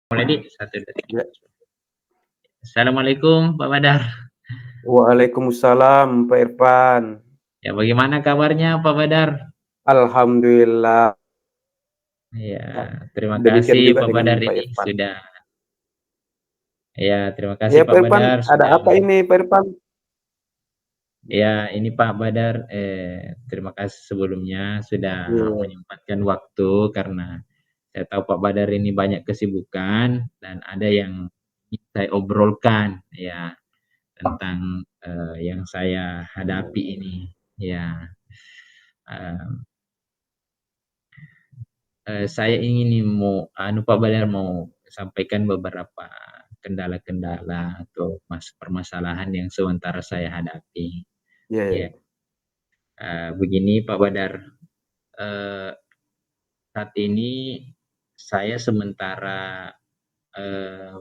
Mulai di 1, 2, 3. Ya. Assalamualaikum Pak Badar. Waalaikumsalam Pak Irfan. Ya, bagaimana kabarnya Pak Badar? Alhamdulillah. Ya, terima Demikian kasih juga Pak dengan Badar Pak ini Irfan. sudah. Ya, terima kasih Ya Pak Pak Irfan, Badar ada sudah. apa ini Pak Irfan? Ya, ini Pak Badar, terima kasih sebelumnya sudah Ya, menyempatkan waktu karena saya tahu Pak Badar ini banyak kesibukan dan ada yang ingin saya obrolkan ya tentang yang saya hadapi ini. Ya, eh, saya ingin nih Pak Badar mau sampaikan beberapa kendala-kendala atau permasalahan yang sementara saya hadapi. ya, Ya, ya. begini Pak Badar, eh, saat ini saya sementara eh,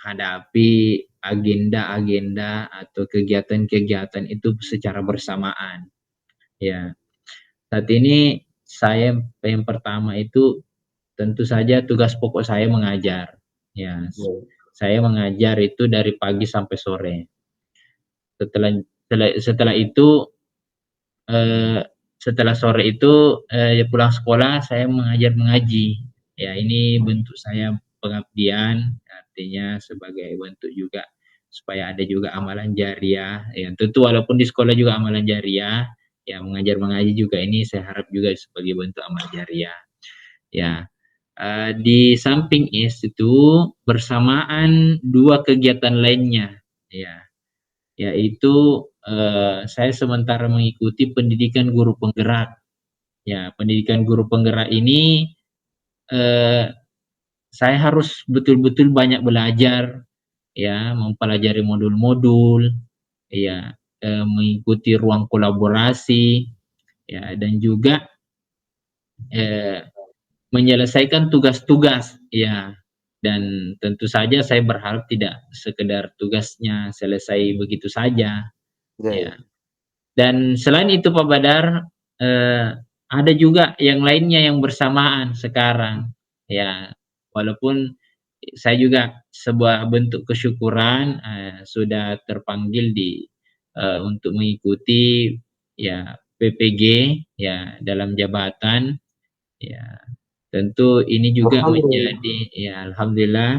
hadapi agenda-agenda atau kegiatan-kegiatan itu secara bersamaan. Ya, saat ini saya yang pertama itu tentu saja tugas pokok saya mengajar. Ya, Ya. saya mengajar itu dari pagi sampai sore. Setelah itu eh, setelah sore itu pulang sekolah saya mengajar mengaji. Ya, ini bentuk saya pengabdian, artinya sebagai bentuk juga supaya ada juga amalan jariah. Ya, tentu walaupun di sekolah juga amalan jariah, ya mengajar mengaji juga ini saya harap juga sebagai bentuk amal jariah. Ya, di samping itu bersamaan dua kegiatan lainnya, ya, yaitu saya sementara mengikuti pendidikan guru penggerak. Ya, pendidikan guru penggerak ini eh, saya harus betul-betul banyak belajar, ya, mempelajari modul-modul, ya, mengikuti ruang kolaborasi, ya, dan juga eh, menyelesaikan tugas-tugas, ya, dan tentu saja saya berharap tidak sekedar tugasnya selesai begitu saja, Ya, ya. ya. Dan selain itu Pak Badar, ada juga yang lainnya yang bersamaan sekarang, ya. Walaupun saya juga sebuah bentuk kesyukuran sudah terpanggil untuk mengikuti ya PPG ya dalam jabatan, ya. Tentu ini juga Alhamdulillah. menjadi, ya alhamdulillah,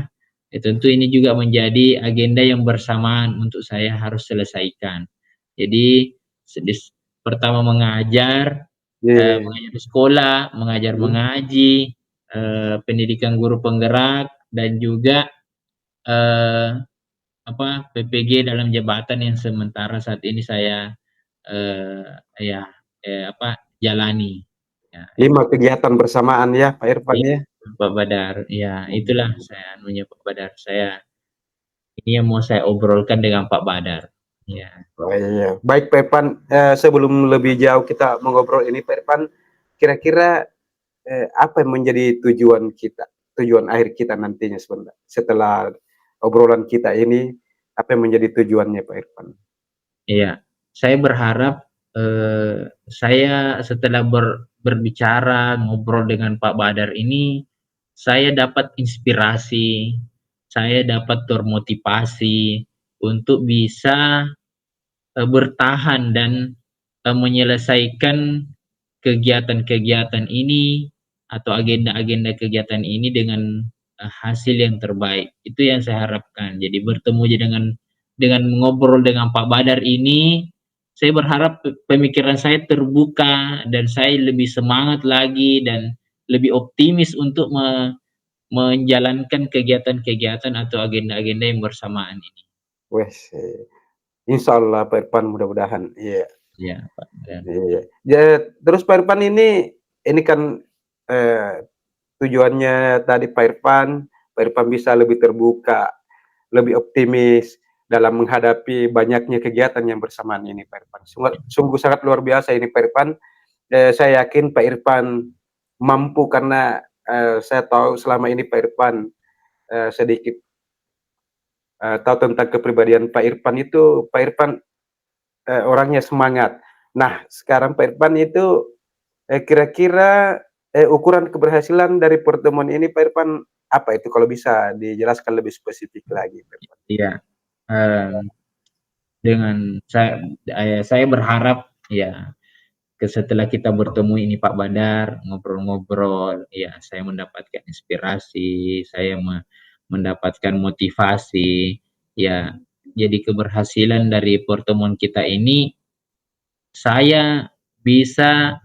ya tentu ini juga menjadi agenda yang bersamaan untuk saya harus selesaikan. Jadi pertama mengajar, Ya, ya, ya. mengajar di sekolah, mengajar Hmm. mengaji, pendidikan guru penggerak dan juga eh, PPG dalam jabatan yang sementara saat ini saya ya jalani. Ya, 5 kegiatan bersamaan ya Pak Irfan iya, ya. Pak Badar. Ya, itulah Hmm. saya anunya Pak Badar. Ini yang mau saya obrolkan dengan Pak Badar. Ya. Oh, iya. Baik Pak Irfan, sebelum lebih jauh kita mengobrol ini Pak Irfan, kira-kira apa yang menjadi tujuan kita, tujuan akhir kita nantinya setelah obrolan kita ini, apa yang menjadi tujuannya Pak Irfan? Iya, saya berharap saya setelah berbicara ngobrol dengan Pak Badar ini, saya dapat inspirasi, saya dapat termotivasi untuk bisa bertahan dan menyelesaikan kegiatan-kegiatan ini atau agenda-agenda kegiatan ini dengan hasil yang terbaik. Itu yang saya harapkan. Jadi bertemu dengan mengobrol dengan Pak Badar ini, saya berharap pemikiran saya terbuka dan saya lebih semangat lagi dan lebih optimis untuk menjalankan kegiatan-kegiatan atau agenda-agenda yang bersamaan ini. Wes, insyaallah Pak Irfan mudah-mudahan. Iya, Ya, Pak. iya. Ya, terus Pak Irfan ini kan, eee, tujuannya tadi Pak Irfan bisa lebih terbuka, lebih optimis dalam menghadapi banyaknya kegiatan yang bersamaan ini Pak Irfan. Sungguh sangat luar biasa ini Pak Irfan. Saya yakin Pak Irfan mampu karena, saya tahu selama ini Pak Irfan, sedikit, tahu tentang kepribadian Pak Irfan itu, Pak Irfan orangnya semangat. Nah, sekarang Pak Irfan itu, kira-kira, ukuran keberhasilan dari pertemuan ini Pak Irfan, apa itu kalau bisa dijelaskan lebih spesifik lagi, Pak Irfan? Iya, dengan saya berharap ya setelah kita bertemu ini Pak Badar, ngobrol-ngobrol, ya saya mendapatkan inspirasi, saya mendapatkan motivasi, ya jadi keberhasilan dari pertemuan kita ini, saya bisa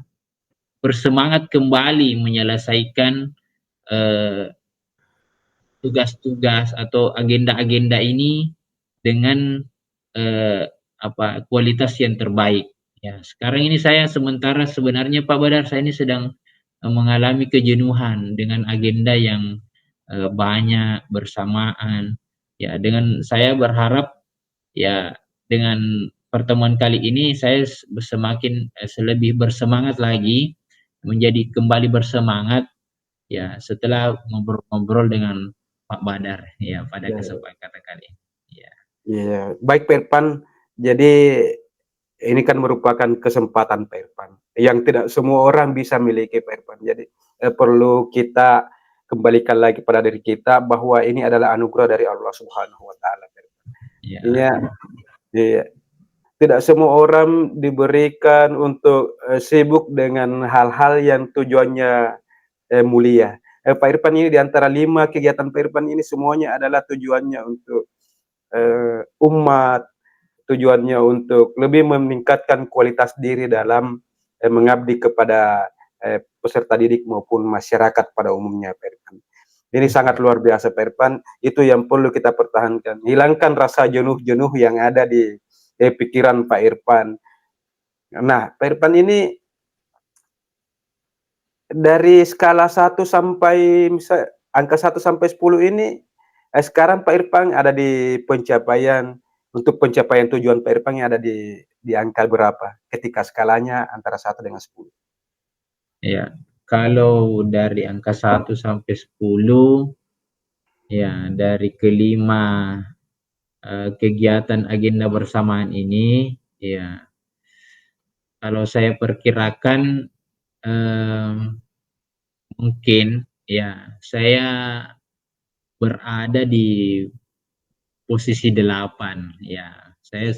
bersemangat kembali menyelesaikan eh, tugas-tugas atau agenda-agenda ini dengan eh, kualitas yang terbaik. Ya, sekarang ini saya sementara sebenarnya Pak Badar, saya ini sedang mengalami kejenuhan dengan agenda yang banyak bersamaan. Ya, dengan saya berharap ya dengan pertemuan kali ini saya semakin lebih bersemangat lagi, menjadi kembali bersemangat ya setelah ngobrol-ngobrol dengan Pak Badar ya pada Ya, kesempatan kali ini. Ya, iya, baik Pak Irfan, jadi ini kan merupakan kesempatan Pak Irfan, yang tidak semua orang bisa miliki Pak Irfan. Jadi, perlu kita kembalikan lagi pada diri kita bahwa ini adalah anugerah dari Allah Subhanahu wa taala, Pak Irfan. Iya, ya, iya. Tidak semua orang diberikan untuk, sibuk dengan hal-hal yang tujuannya, mulia. Pak Irfan ini di antara 5 kegiatan Pak Irfan ini semuanya adalah tujuannya untuk, umat, tujuannya untuk lebih meningkatkan kualitas diri dalam, mengabdi kepada, peserta didik maupun masyarakat pada umumnya, Pak Irfan. Ini sangat luar biasa, Pak Irfan, itu yang perlu kita pertahankan. Hilangkan rasa jenuh-jenuh yang ada di, pikiran Pak Irfan. Nah, Pak Irfan ini dari skala 1 sampai angka 1 sampai 10 ini, sekarang Pak Irfan ada di untuk pencapaian tujuan Pak Irfan yang ada di angka berapa? Ketika skalanya antara 1 dengan 10. ya. Kalau dari angka 1 sampai 10, ya dari kelima kegiatan agenda bersamaan ini, ya kalau saya perkirakan mungkin ya saya berada di posisi 8 ya. Saya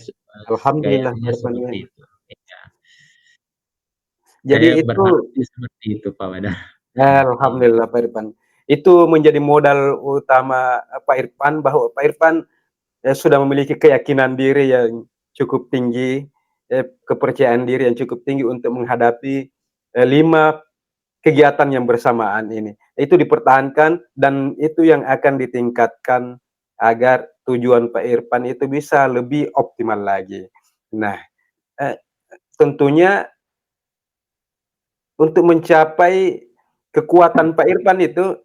Alhamdulillah Pak kayaknya Irfan ya. seperti itu. Ya, Jadi saya itu berharap sih seperti itu Pak Wada. Iya, alhamdulillah Pak Irfan. Itu menjadi modal utama, Pak Irfan bahwa Pak Irfan, sudah memiliki keyakinan diri yang cukup tinggi, kepercayaan diri yang cukup tinggi untuk menghadapi, 5 kegiatan yang bersamaan ini. Itu dipertahankan dan itu yang akan ditingkatkan agar tujuan Pak Irfan itu bisa lebih optimal lagi. Nah, eee, tentunya untuk mencapai kekuatan Pak Irfan itu,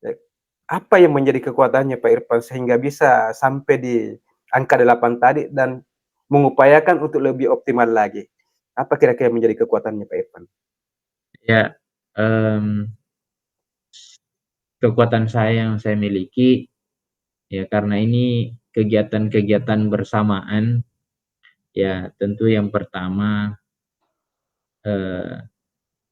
eee, apa yang menjadi kekuatannya Pak Irfan sehingga bisa sampai di angka 8 tadi dan mengupayakan untuk lebih optimal lagi? Apa kira-kira yang menjadi kekuatannya Pak Irfan? ya, kekuatan saya yang saya miliki, ya karena ini kegiatan-kegiatan bersamaan, ya tentu yang pertama, eee,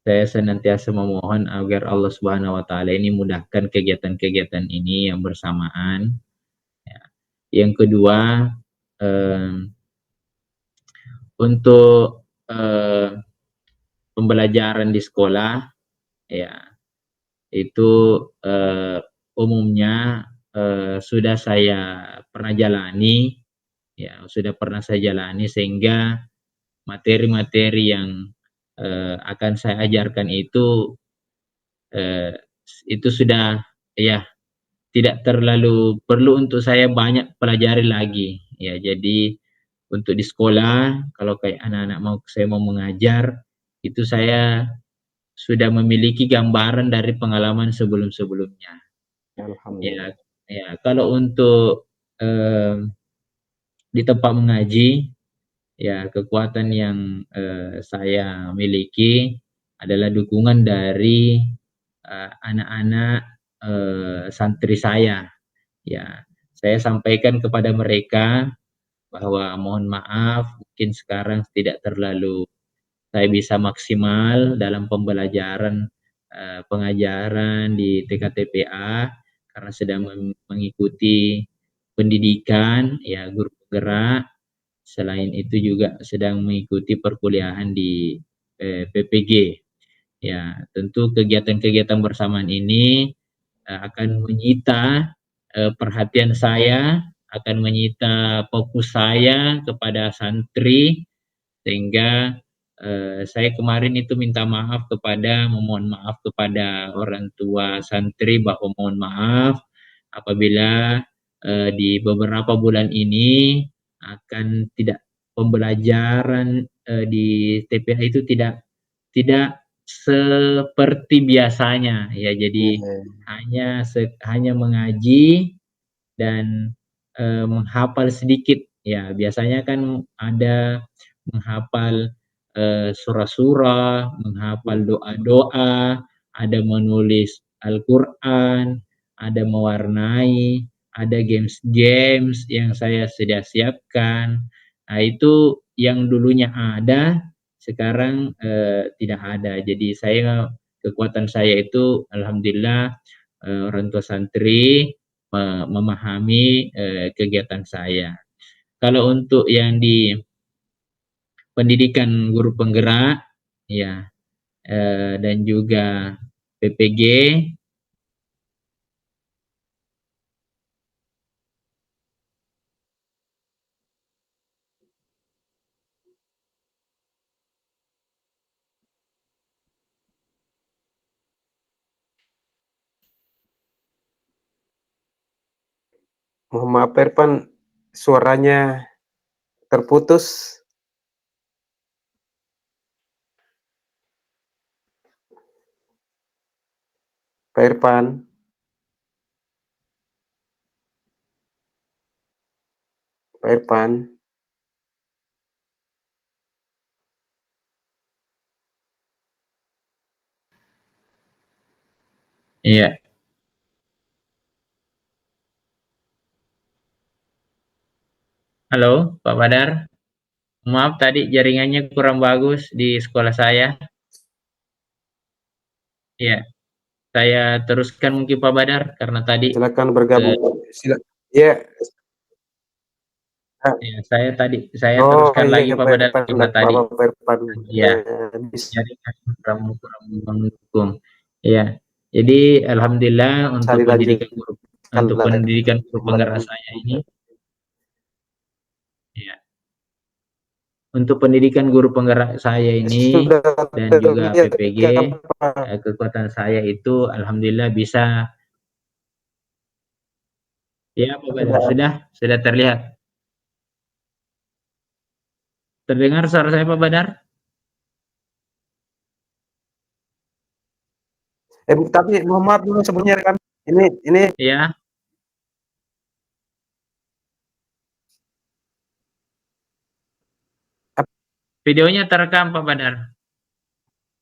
saya senantiasa memohon agar Allah Subhanahu wa taala ini mudahkan kegiatan-kegiatan ini yang bersamaan, ya. Yang kedua, mmm, untuk, pembelajaran di sekolah, ya itu, umumnya, sudah saya pernah jalani, ya sudah pernah saya jalani sehingga materi-materi yang, akan saya ajarkan eee, itu sudah ya tidak terlalu perlu untuk saya banyak pelajari lagi, ya. Jadi untuk di sekolah kalau kayak anak-anak saya mau mengajar, itu saya sudah memiliki gambaran dari pengalaman sebelum-sebelumnya. Ya, Alhamdulillah. ya kalau untuk, eee, di tempat mengaji, ya kekuatan yang, saya miliki adalah dukungan dari, anak-anak, santri saya. Ya, saya sampaikan kepada mereka bahwa mohon maaf mungkin sekarang tidak terlalu saya bisa maksimal dalam pembelajaran, pengajaran di TKTPA, karena sedang mengikuti pendidikan ya guru penggerak. Selain itu juga sedang mengikuti perkuliahan di PPG. Ya, tentu kegiatan-kegiatan bersamaan ini akan menyita perhatian saya, akan menyita fokus saya kepada santri, sehingga saya kemarin itu memohon maaf kepada orang tua santri bahwa mohon maaf apabila di beberapa bulan ini akan tidak pembelajaran di TPA itu tidak tidak seperti biasanya ya. Jadi Iya. hanya mengaji dan menghafal sedikit ya. Biasanya kan ada menghafal surah-surah, menghafal doa-doa, ada menulis Al-Qur'an, ada mewarnai, ada games-games yang saya sudah siapkan. Nah, itu yang dulunya ada, sekarang tidak ada. Jadi kekuatan saya itu alhamdulillah orang tua santri memahami kegiatan saya. Kalau untuk yang di pendidikan guru penggerak, ya, dan juga PPG, Mohon maaf Pak Irfan, suaranya terputus. Pak Irfan, Pak Irfan. iya. Halo, Pak Badar. Maaf tadi jaringannya kurang bagus di sekolah saya. Iya, saya teruskan mungkin Pak Badar karena tadi Silakan eh, bergabung. Ya, ya, saya oh teruskan iya lagi Pak Pak Badar Irfan, karena nggak tadi apa-apa Pak Irfan. ya Bisa jaringan kurang kurang mendukung. Iya. Jadi alhamdulillah dilanjutkan untuk pendidikan guru penggerak saya ini, ya, untuk pendidikan guru penggerak saya ini sudah dan juga terlihat PPG, gambar. kekuatan saya itu alhamdulillah bisa. Ya, Pak Badar, Sudah. sudah terlihat. Terdengar suara saya Pak Badar? Tapi mohon maaf dulu sebelumnya kan. Ini Ya, videonya terekam Pak Badar.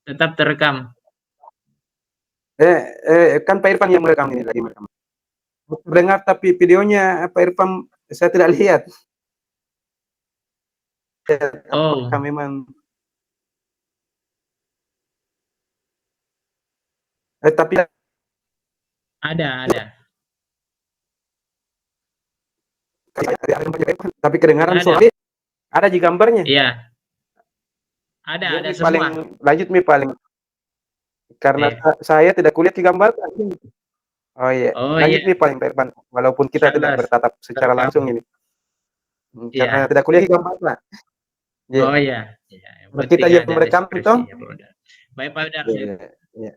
Tetap terekam. kan Pak Irfan yang merekam ini lagi merekam. Terdengar tapi videonya Pak Irfan saya tidak lihat. Apakah Oh, memang tapi ada. tapi kedengaran Ada. suara ada di gambarnya. Iya, Dia ada mi paling semua. lanjut mi paling karena Iya. saya tidak kulihat di gambar. Oh iya, Oh lanjut iya, nih paling Pak Irfan, walaupun kita tidak insyaallah bertatap secara terekam. langsung ini, karena Iya. tidak kuliah di gambar Pak. Iya, Oh iya. Iya, yang karena kita penting yang ada merekam toh. ekspresi ya Pak Badar. Baik Pak Badar, Iya iya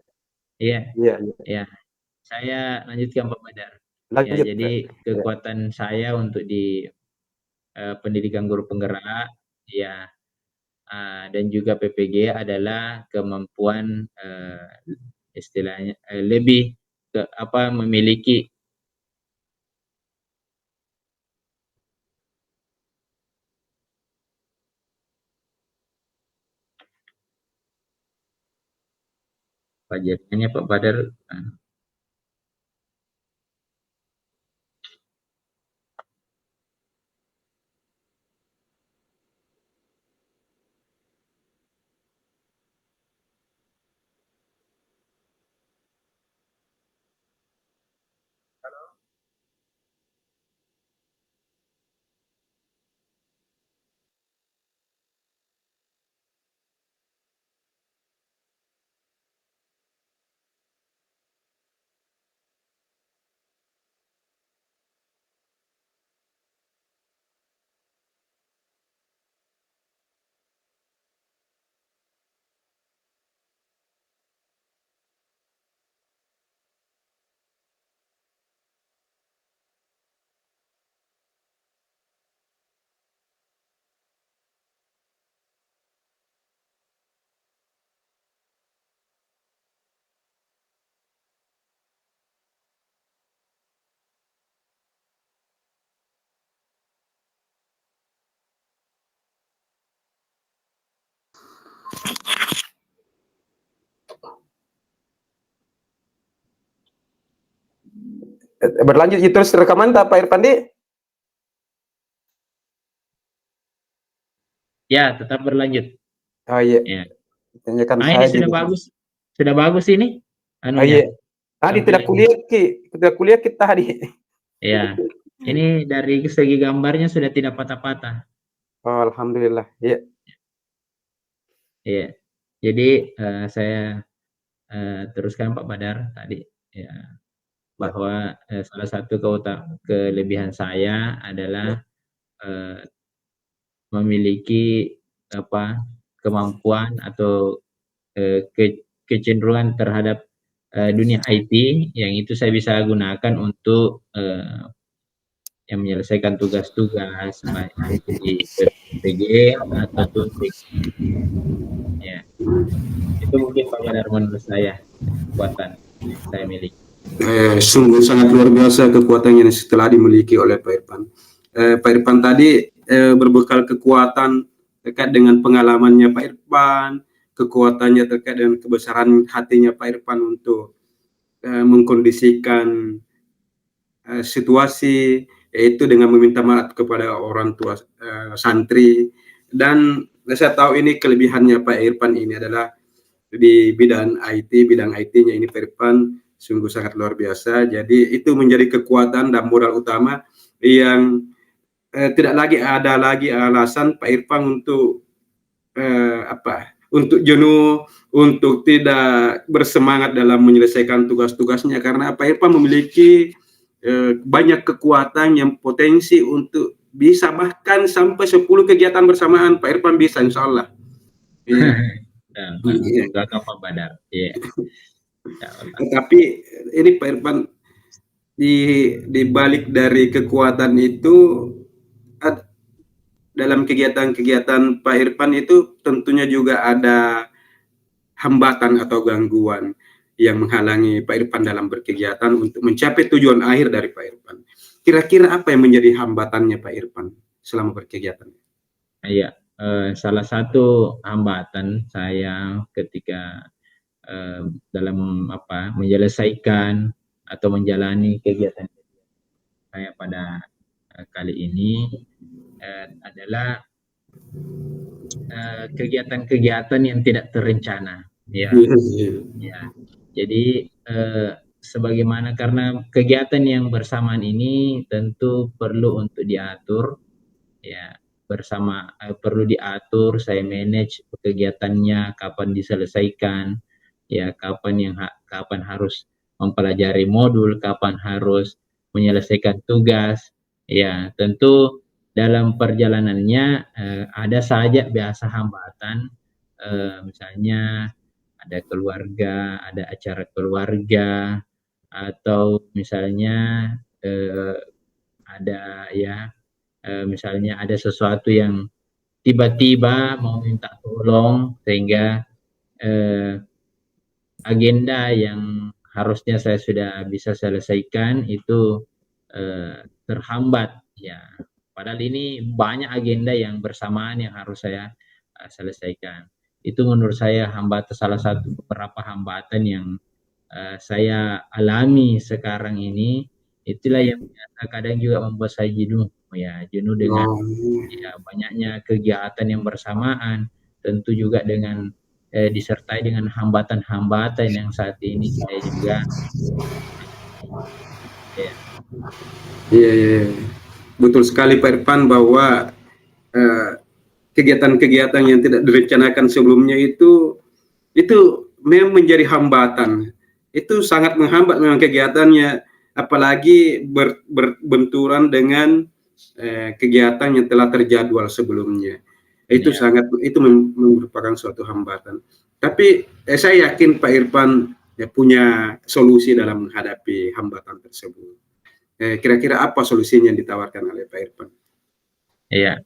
iya, iya iya, iya. Saya lanjutkan Pak Badar. Ya, lanjut jadi Pak. Iya. kekuatan saya untuk di pendidikan guru penggerak, ya, dan juga PPG adalah kemampuan istilahnya lebih memiliki jaringannya Pak Badar. Berlanjut terus rekaman tak Pak Irfandi? Ya, tetap berlanjut. Oh iya, Ya. tanyakan Ah, ini saya juga. sudah bagus ini Oh iya, anunya tadi tidak tampilannya. kuliah Ki, tidak kuliah kita tadi. Ya, ini dari segi gambarnya sudah tidak patah-patah. Oh, alhamdulillah. Iya. Ya, jadi saya teruskan Pak Badar tadi ya Ya. bahwa salah satu kelebihan saya adalah eh, memiliki apa kemampuan atau kecenderungan terhadap dunia IT yang itu saya bisa gunakan untuk yang menyelesaikan tugas-tugas baik itu di PGM ataupun ya itu mungkin Pak Badar menurut saya kekuatan yang saya miliki. Sungguh sangat luar biasa kekuatan yang setelah dimiliki oleh Pak Irfan. Pak Irfan tadi berbekal kekuatan terkait dengan pengalamannya Pak Irfan, kekuatannya terkait dengan kebesaran hatinya Pak Irfan untuk mengkondisikan situasi, yaitu dengan meminta maaf kepada orang tua santri. Dan saya tahu ini kelebihannya Pak Irfan ini adalah di bidang IT-nya ini Pak Irfan sungguh sangat luar biasa. Jadi itu menjadi kekuatan dan modal utama yang tidak lagi ada lagi alasan Pak Irfan untuk untuk jenuh, untuk tidak bersemangat dalam menyelesaikan tugas-tugasnya, karena Pak Irfan memiliki banyak kekuatan yang potensi untuk bisa bahkan sampai 10 kegiatan bersamaan Pak Irfan bisa, insya Allah. Iya. Gagap Pak Badar. Iya. Tetapi ini Pak Irfan di balik dari kekuatan itu dalam kegiatan-kegiatan Pak Irfan itu tentunya juga ada hambatan atau gangguan yang menghalangi Pak Irfan dalam berkegiatan untuk mencapai tujuan akhir dari Pak Irfan. Kira-kira apa yang menjadi hambatannya Pak Irfan selama berkegiatan? Iya, salah satu hambatan saya ketika dalam menyelesaikan atau menjalani kegiatan saya pada kali ini adalah kegiatan-kegiatan yang tidak terencana. Ya, ya. Jadi sebagaimana karena kegiatan yang bersamaan ini tentu perlu untuk diatur, ya perlu diatur, saya manage kegiatannya, kapan diselesaikan, ya kapan harus mempelajari modul, kapan harus menyelesaikan tugas, ya tentu dalam perjalanannya ada saja biasa hambatan, misalnya ada keluarga, ada acara keluarga, atau misalnya ada ya misalnya ada sesuatu yang tiba-tiba mau minta tolong sehingga agenda yang harusnya saya sudah bisa selesaikan itu terhambat ya. Padahal ini banyak agenda yang bersamaan yang harus saya selesaikan. Itu menurut saya salah satu beberapa hambatan yang saya alami sekarang ini. Itulah yang biasa kadang juga membuat saya jenuh dengan ya banyaknya kegiatan yang bersamaan, tentu juga dengan disertai dengan hambatan-hambatan yang saat ini saya juga ya. Iya. Betul sekali Pak Irfan bahwa kegiatan-kegiatan yang tidak direncanakan sebelumnya itu memang menjadi hambatan. Itu sangat menghambat memang kegiatannya, apalagi berbenturan dengan kegiatan yang telah terjadwal sebelumnya. Itu merupakan suatu hambatan. Tapi saya yakin Pak Irfan punya solusi dalam menghadapi hambatan tersebut. Kira-kira apa solusinya yang ditawarkan oleh Pak Irfan? Iya,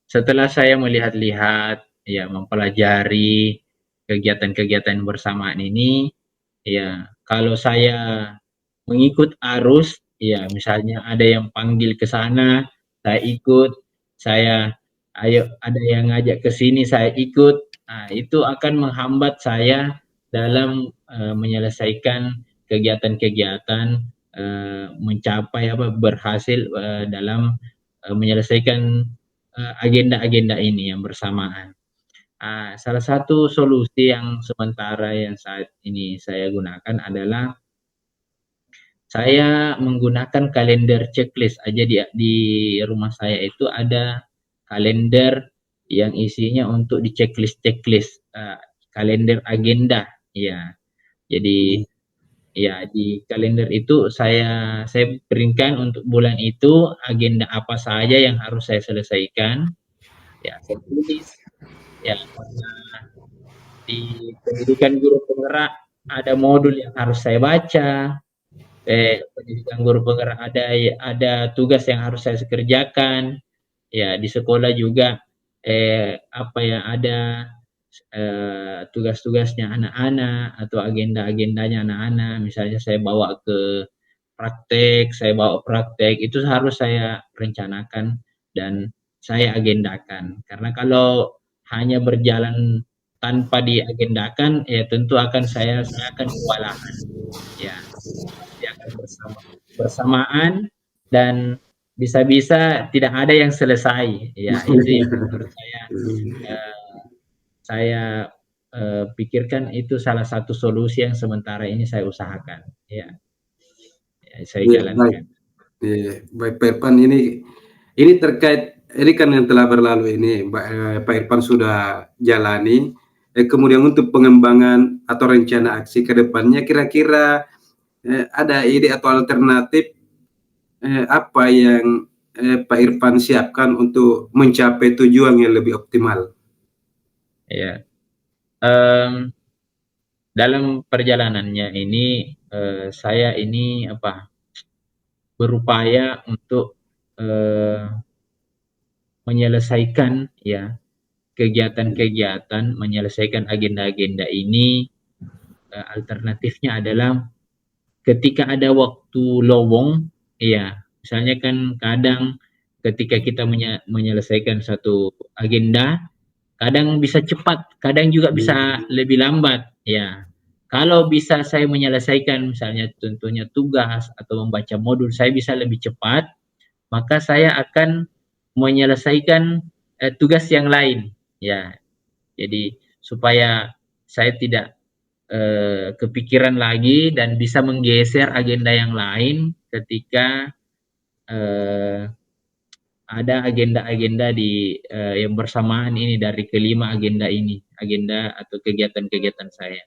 setelah saya melihat-lihat, ya mempelajari kegiatan-kegiatan bersamaan ini, ya kalau saya mengikut arus, ya misalnya ada yang panggil ke sana, saya ikut, ada yang ngajak ke sini, saya ikut, nah itu akan menghambat saya dalam menyelesaikan kegiatan-kegiatan mencapai berhasil dalam menyelesaikan agenda-agenda ini yang bersamaan. Salah satu solusi yang sementara yang saat ini saya gunakan adalah saya menggunakan kalender checklist aja. Di rumah saya itu ada kalender yang isinya untuk di checklist, kalender agenda, ya. Jadi ya di kalender itu saya printkan untuk bulan itu agenda apa saja yang harus saya selesaikan, ya saya tulis. Ya, karena di pendidikan guru penggerak ada modul yang harus saya baca, pendidikan guru penggerak ada tugas yang harus saya kerjakan. Ya, di sekolah juga apa ya, ada tugas-tugasnya anak-anak atau agenda-agendanya anak-anak. Misalnya saya bawa praktek, itu harus saya rencanakan dan saya agendakan. Karena kalau hanya berjalan tanpa diagendakan, ya tentu saya akan kewalahan. Ya, pasti akan bersamaan dan bisa-bisa tidak ada yang selesai. Ya, itu yang menurut saya pikirkan itu salah satu solusi yang sementara ini saya usahakan. Ya, saya Iya, baik. jalankan. Iya, baik Pak Irfan, ini terkait ini kan yang telah berlalu ini, Pak Irfan sudah jalani. Kemudian untuk pengembangan atau rencana aksi ke depannya, kira-kira ada ide atau alternatif apa yang Pak Irfan siapkan untuk mencapai tujuan yang lebih optimal? Ya, dalam perjalanannya ini saya ini berupaya untuk menyelesaikan ya kegiatan-kegiatan, menyelesaikan agenda-agenda ini. Alternatifnya adalah ketika ada waktu lowong, ya misalnya kan kadang ketika kita menyelesaikan satu agenda, kadang bisa cepat, kadang juga bisa lebih lambat, ya. Kalau bisa saya menyelesaikan misalnya tentunya tugas atau membaca modul, saya bisa lebih cepat, maka saya akan menyelesaikan tugas yang lain, ya. Jadi supaya saya tidak kepikiran lagi dan bisa menggeser agenda yang lain ketika ada agenda-agenda yang bersamaan ini dari kelima agenda ini, agenda atau kegiatan-kegiatan saya.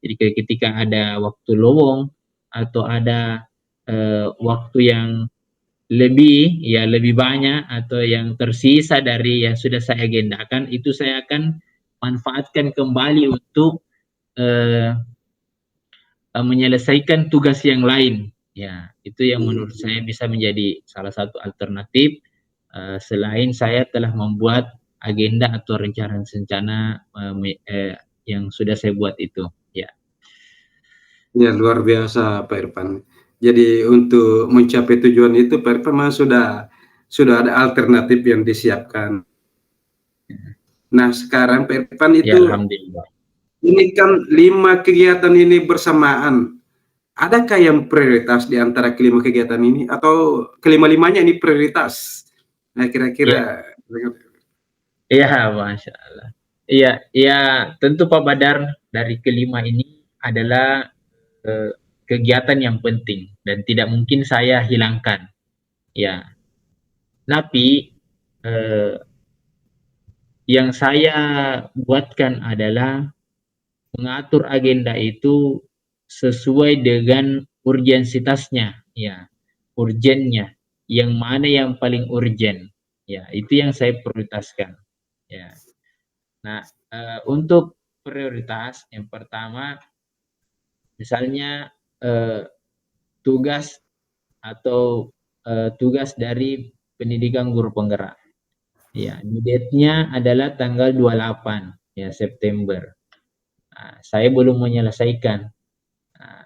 Jadi ketika ada waktu lowong atau ada waktu yang lebih banyak atau yang tersisa dari yang sudah saya agendakan, itu saya akan manfaatkan kembali untuk menyelesaikan tugas yang lain. Ya, itu yang menurut saya bisa menjadi salah satu alternatif selain saya telah membuat agenda atau rencana-rencana yang sudah saya buat itu. Ya. Ya, luar biasa Pak Irfan. Jadi untuk mencapai tujuan itu Pak Irfan sudah ada alternatif yang disiapkan. Nah, sekarang Pak Irfan Ya, itu alhamdulillah. ini kan 5 kegiatan ini bersamaan. Adakah yang prioritas di antara kelima kegiatan ini atau kelima-limanya ini prioritas? Nah, Ya, kira-kira iya, Masya Allah. Iya, iya, tentu Pak Badar, dari kelima ini adalah kegiatan yang penting dan tidak mungkin saya hilangkan. Ya, tapi yang saya buatkan adalah mengatur agenda itu sesuai dengan urgensitasnya, ya, urgennya, yang mana yang paling urgen, ya, itu yang saya prioritaskan, ya. Nah, untuk prioritas yang pertama, misalnya tugas atau tugas dari pendidikan guru penggerak. Ya, date-nya adalah tanggal 28 ya September. Nah, saya belum menyelesaikan. Nah,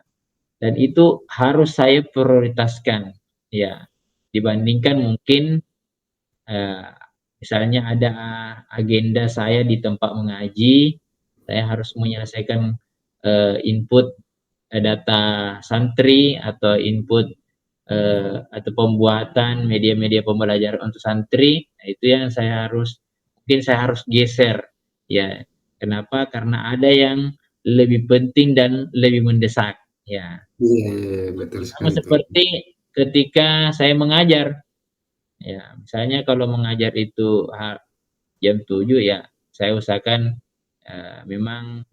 dan itu harus saya prioritaskan ya dibandingkan mungkin misalnya ada agenda saya di tempat mengaji, saya harus menyelesaikan input data santri atau input atau pembuatan media-media pembelajaran untuk santri. Nah, itu yang mungkin saya harus geser. Ya, kenapa? Karena ada yang lebih penting dan lebih mendesak. Ya, Iya, iya, betul sama sekali itu. seperti ketika saya mengajar. Ya, misalnya kalau mengajar itu jam 7 ya, saya usahakan memang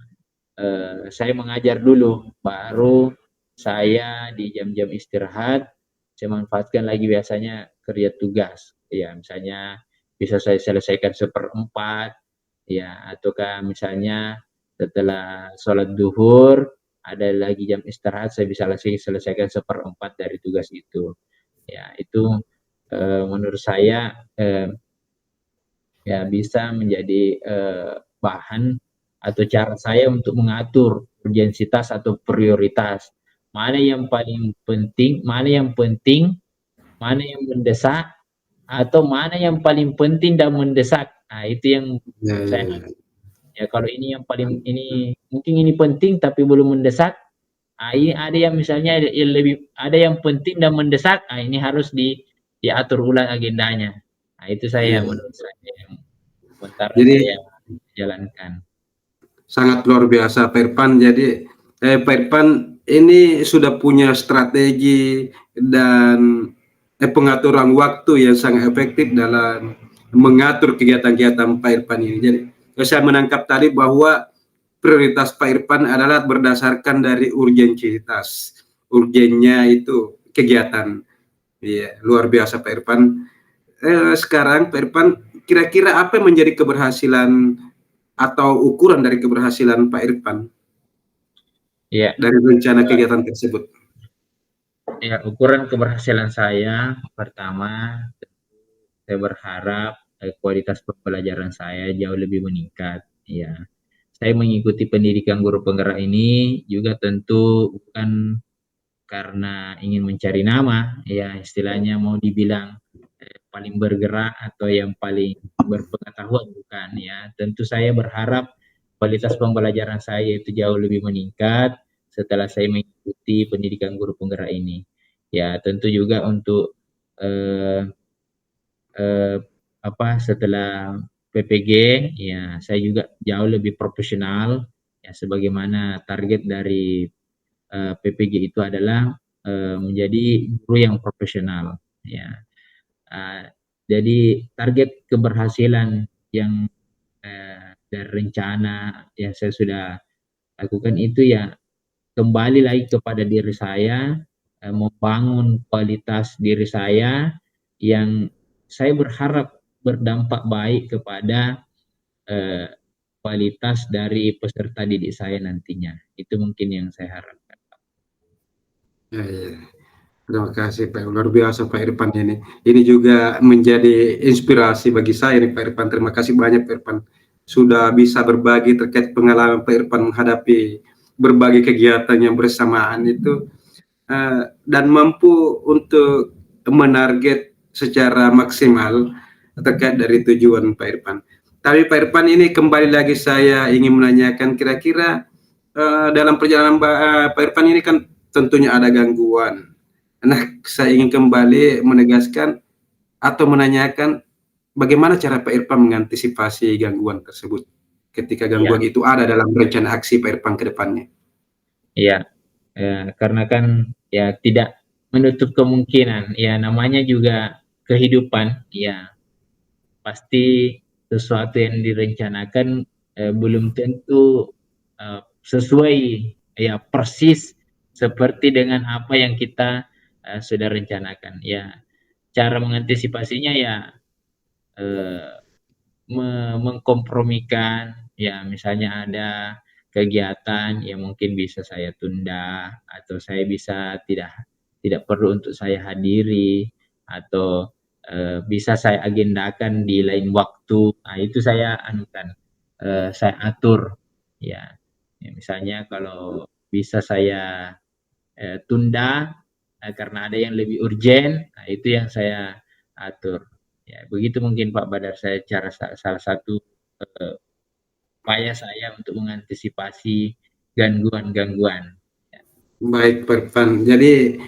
saya mengajar dulu, baru saya di jam-jam istirahat, saya manfaatkan lagi biasanya kerja tugas. Ya, misalnya bisa saya selesaikan seperempat, ya, ataukah misalnya setelah sholat duhur, ada lagi jam istirahat, saya bisa selesaikan seperempat dari tugas itu. Ya, itu menurut saya ya bisa menjadi bahan atau cara saya untuk mengatur urgensitas atau prioritas. Mana yang paling penting, mana yang mendesak, atau mana yang paling penting dan mendesak. Nah, itu yang Iya, iya, saya iya. ya kalau ini yang paling ini mungkin ini penting tapi belum mendesak. Ah, ini ada yang misalnya yang lebih ada yang penting dan mendesak. Ah, ini harus diatur ulang agendanya. Nah, itu saya Iya. menurut saya yang sementara saya Jadi jalankan. sangat luar biasa Pak Irfan. Jadi Pak Irfan ini sudah punya strategi dan pengaturan waktu yang sangat efektif dalam mengatur kegiatan-kegiatan Pak Irfan ini. Jadi saya menangkap tadi bahwa prioritas Pak Irfan adalah berdasarkan dari urgensitas, urgennya itu kegiatan. Iya, luar biasa Pak Irfan. Sekarang Pak Irfan, kira-kira apa yang menjadi keberhasilan atau ukuran dari keberhasilan Pak Irfan Ya, dari rencana kegiatan tersebut? ya ukuran keberhasilan saya pertama, saya berharap kualitas pembelajaran saya jauh lebih meningkat. Ya, saya mengikuti pendidikan guru penggerak ini juga tentu bukan karena ingin mencari nama, ya istilahnya mau dibilang paling bergerak atau yang paling berpengetahuan bukan ya. Tentu saya berharap kualitas pembelajaran saya itu jauh lebih meningkat setelah saya mengikuti pendidikan guru penggerak ini. Ya, tentu juga untuk eh, eh, setelah PPG ya saya juga jauh lebih profesional ya sebagaimana target dari PPG itu adalah menjadi guru yang profesional ya. Uh, jadi target keberhasilan yang dari rencana yang saya sudah lakukan itu ya kembali lagi kepada diri saya, membangun kualitas diri saya yang saya berharap berdampak baik kepada eh, kualitas dari peserta didik saya nantinya. Itu mungkin yang saya harapkan. Ya, ya. Terima kasih Pak, luar biasa Pak Irfan ini. Ini juga menjadi inspirasi bagi saya nih Pak Irfan. Terima kasih banyak Pak Irfan sudah bisa berbagi terkait pengalaman Pak Irfan menghadapi berbagai kegiatan yang bersamaan itu dan mampu untuk menarget secara maksimal terkait dari tujuan Pak Irfan. Tapi Pak Irfan ini kembali lagi saya ingin menanyakan kira-kira dalam perjalanan Pak Irfan ini kan tentunya ada gangguan. Nah, saya ingin kembali menegaskan atau menanyakan bagaimana cara Pak Irfan mengantisipasi gangguan tersebut ketika Iya, gangguan itu ada dalam rencana aksi Pak Irfan ke depannya. iya. Karena kan ya tidak menutup kemungkinan. Ya namanya juga kehidupan. Ya pasti sesuatu yang direncanakan belum tentu sesuai ya persis seperti dengan apa yang kita sudah rencanakan. Ya cara mengantisipasinya ya eh, mengkompromikan ya misalnya ada kegiatan yang mungkin bisa saya tunda atau saya bisa tidak perlu untuk saya hadiri atau bisa saya agendakan di lain waktu. Nah, itu saya anukan saya atur ya. Ya misalnya kalau bisa saya tunda karena ada yang lebih urgent, nah itu yang saya atur. Ya, begitu mungkin Pak Badar saya cara salah satu eh, upaya saya untuk mengantisipasi gangguan-gangguan. Ya, Baik Pak Irfan. Jadi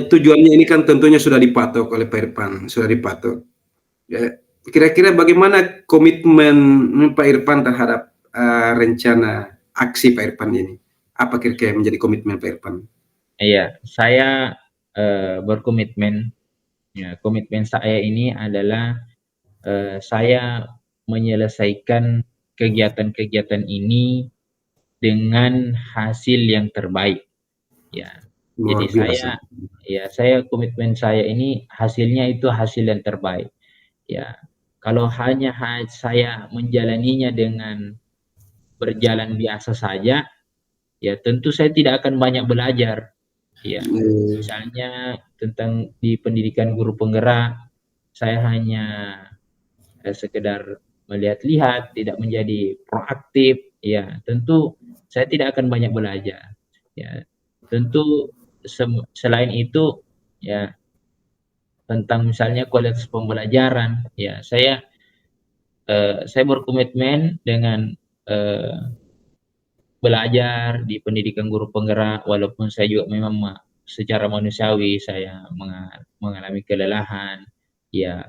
Tujuannya ini kan tentunya sudah dipatok oleh Pak Irfan, sudah dipatok. Ya, kira-kira bagaimana komitmen Pak Irfan terhadap rencana aksi Pak Irfan ini? Apa kira-kira yang menjadi komitmen Pak Irfan? Iya, saya berkomitmen. Ya, komitmen saya ini adalah saya menyelesaikan kegiatan-kegiatan ini dengan hasil yang terbaik. Ya, Luar jadi biasa. saya komitmen saya ini hasilnya itu hasil yang terbaik. Ya, kalau hanya saya menjalaninya dengan berjalan biasa saja, ya tentu saya tidak akan banyak belajar. Ya, misalnya tentang di pendidikan guru penggerak, saya hanya sekedar melihat-lihat, tidak menjadi proaktif, ya tentu saya tidak akan banyak belajar. Ya, tentu selain itu, ya tentang misalnya kualitas pembelajaran, ya saya berkomitmen dengan belajar di pendidikan guru penggerak, walaupun saya juga memang secara manusiawi saya mengalami kelelahan, ya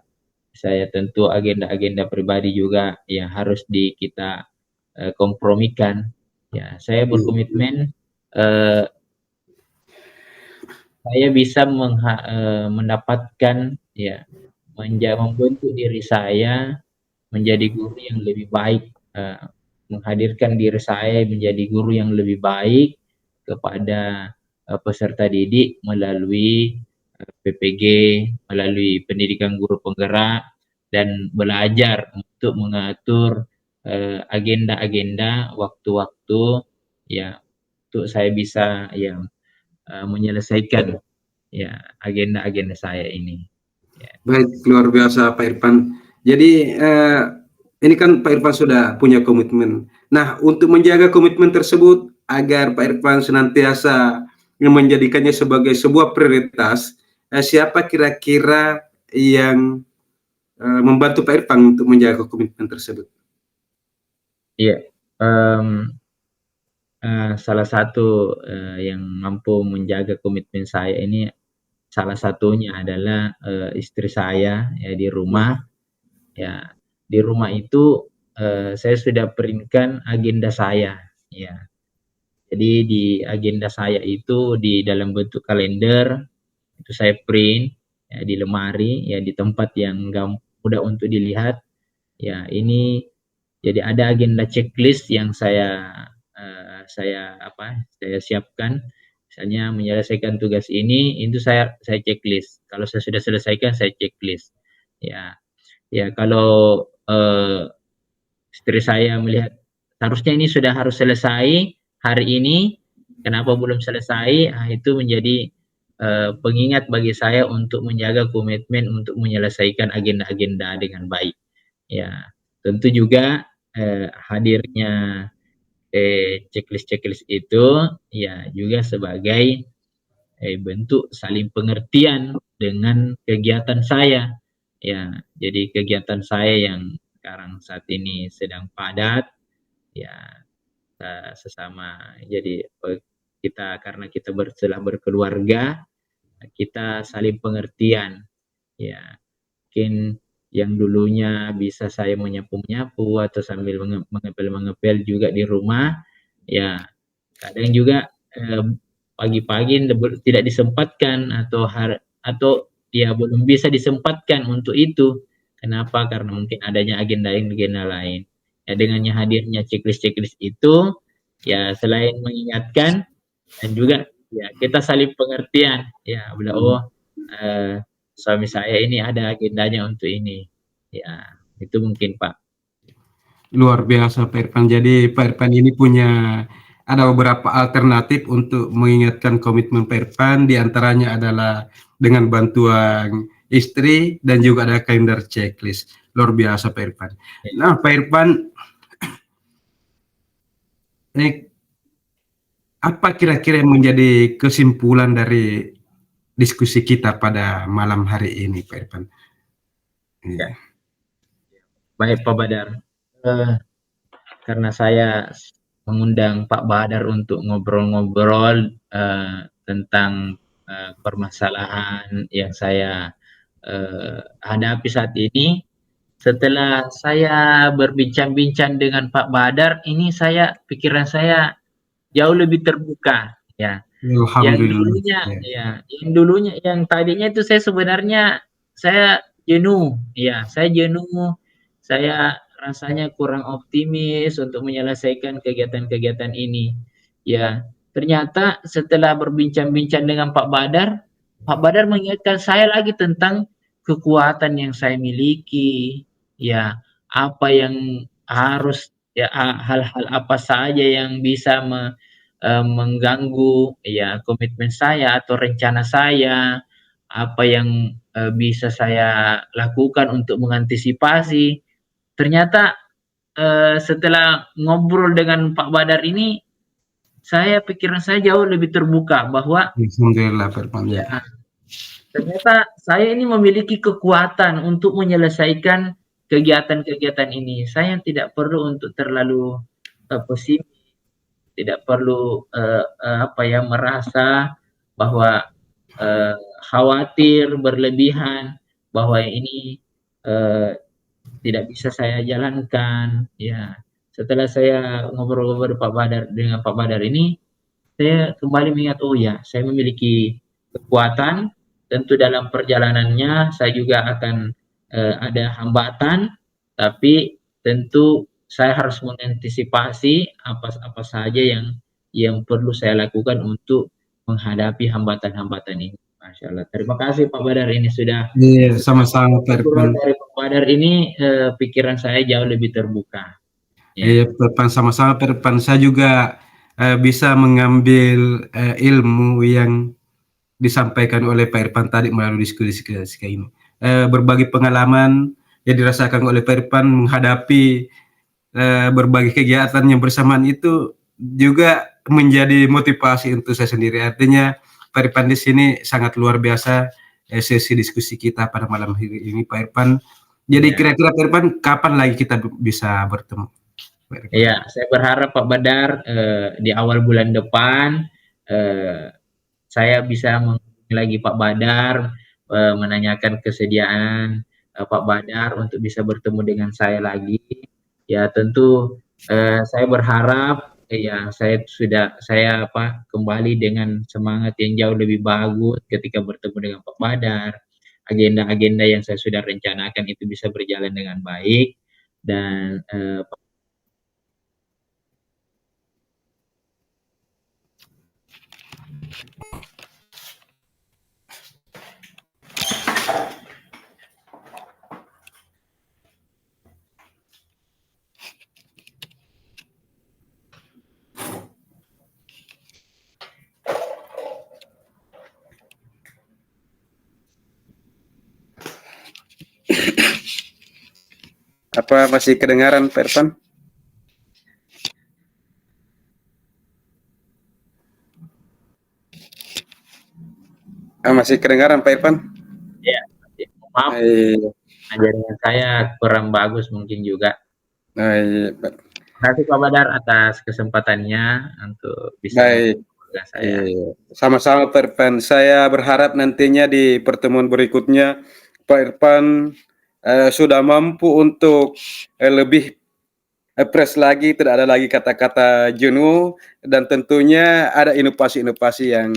saya tentu agenda-agenda pribadi juga yang harus kita kompromikan. Ya, saya berkomitmen eh, saya bisa mendapatkan, ya membentuk diri saya menjadi guru yang lebih baik, menghadirkan diri saya menjadi guru yang lebih baik kepada peserta didik melalui PPG, melalui pendidikan guru penggerak, dan belajar untuk mengatur agenda-agenda, waktu-waktu, ya untuk saya bisa menyelesaikan ya agenda-agenda saya ini. Ya. Baik, luar biasa Pak Irfan. Jadi ini kan Pak Irfan sudah punya komitmen. Nah, untuk menjaga komitmen tersebut agar Pak Irfan senantiasa menjadikannya sebagai sebuah prioritas, siapa kira-kira yang membantu Pak Irfan untuk menjaga komitmen tersebut? Iya, salah satu yang mampu menjaga komitmen saya ini salah satunya adalah istri saya ya di rumah. Ya, di rumah itu saya sudah print-kan agenda saya. Ya, jadi di agenda saya itu di dalam bentuk kalender itu saya print ya di lemari ya di tempat yang mudah untuk dilihat. Ya, ini jadi ada agenda checklist yang saya siapkan. Misalnya menyelesaikan tugas ini, itu saya checklist. Kalau saya sudah selesaikan, saya checklist. Ya, ya kalau istri saya melihat harusnya ini sudah harus selesai hari ini, kenapa belum selesai? Nah, itu menjadi pengingat bagi saya untuk menjaga komitmen untuk menyelesaikan agenda-agenda dengan baik. Ya, tentu juga hadirnya checklist-checklist itu ya juga sebagai bentuk saling pengertian dengan kegiatan saya. Ya, jadi kegiatan saya yang sekarang saat ini sedang padat, ya sesama. Jadi karena kita setelah berkeluarga, kita saling pengertian. Ya, mungkin yang dulunya bisa saya menyapu-nyapu atau sambil mengepel-mengepel juga di rumah, ya kadang juga pagi-pagi tidak disempatkan atau ya belum bisa disempatkan untuk itu. Kenapa? Karena mungkin adanya agenda-agenda lain. Ya dengannya hadirnya checklist-checklist itu, ya selain mengingatkan dan juga ya kita saling pengertian. Ya, eh, suami saya ini ada agendanya untuk ini. Ya, itu mungkin Pak. Luar biasa Pak Irfan. Jadi Pak Irfan ini punya ada beberapa alternatif untuk mengingatkan komitmen Pak Irfan, diantaranya adalah dengan bantuan istri dan juga ada kalender checklist. Luar biasa Pak Irfan. Nah Pak Irfan, apa kira-kira yang menjadi kesimpulan dari diskusi kita pada malam hari ini Pak Irfan? Ya, baik Pak Badar. Eh, karena saya mengundang Pak Badar untuk ngobrol-ngobrol tentang permasalahan yang saya hadapi saat ini. Setelah saya berbincang-bincang dengan Pak Badar, ini pikiran saya jauh lebih terbuka, ya. Yang Alhamdulillah. dulunya Ya. ya, yang tadinya itu saya sebenarnya saya jenuh, ya, saya jenuh, saya rasanya kurang optimis untuk menyelesaikan kegiatan-kegiatan ini. Ya, ternyata setelah berbincang-bincang dengan Pak Badar mengingatkan saya lagi tentang kekuatan yang saya miliki, ya, apa yang harus ya, hal-hal apa saja yang bisa mengganggu ya komitmen saya atau rencana saya, apa yang bisa saya lakukan untuk mengantisipasi. Ternyata setelah ngobrol dengan Pak Badar ini, pikiran saya jauh lebih terbuka bahwa Alhamdulillah Pak Irfan ya. ya ternyata saya ini memiliki kekuatan untuk menyelesaikan kegiatan-kegiatan ini. Saya tidak perlu untuk terlalu pesimis, tidak perlu apa ya, merasa bahwa eh, khawatir berlebihan bahwa ini eh, tidak bisa saya jalankan. Ya, setelah saya ngobrol-ngobrol dengan Pak Badar ini, saya kembali mengingat, oh ya, saya memiliki kekuatan. Tentu dalam perjalanannya saya juga akan ada hambatan, tapi tentu saya harus mengantisipasi apa saja yang perlu saya lakukan untuk menghadapi hambatan-hambatan ini. Masya Allah. Terima kasih Pak Badar, ini sudah Iya, sama-sama Pak Irfan. obrolan dari Pak Badar ini pikiran saya jauh lebih terbuka. Ya, Iya, Pak Irfan, sama-sama Pak Irfan. Saya juga bisa mengambil ilmu yang disampaikan oleh Pak Irfan tadi melalui diskusi ini. Berbagi pengalaman yang dirasakan oleh Pak Irfan menghadapi berbagai kegiatan yang bersamaan itu juga menjadi motivasi untuk saya sendiri. Artinya Pak Irfan di sini sangat luar biasa sesi diskusi kita pada malam hari ini Pak Irfan. Jadi ya. kira-kira Pak Irfan kapan lagi kita bisa bertemu? Pak Irfan? Ya, saya berharap Pak Badar di awal bulan depan eh, saya bisa menghubungi lagi Pak Badar, menanyakan kesediaan Pak Badar untuk bisa bertemu dengan saya lagi. Ya, tentu saya berharap ya saya kembali dengan semangat yang jauh lebih bagus ketika bertemu dengan Pak Badar. Agenda-agenda yang saya sudah rencanakan itu bisa berjalan dengan baik dan Apa masih kedengaran Pak Irfan? Masih kedengaran Pak Irfan? ya, maaf, jaringan saya kurang bagus mungkin juga. Baik. Terima kasih Pak Badar atas kesempatannya untuk bisa Baik. dengan saya. Sama-sama Pak Irfan. Saya berharap nantinya di pertemuan berikutnya Pak Irfan sudah mampu untuk lebih fresh lagi, tidak ada lagi kata-kata jenuh, dan tentunya ada inovasi-inovasi yang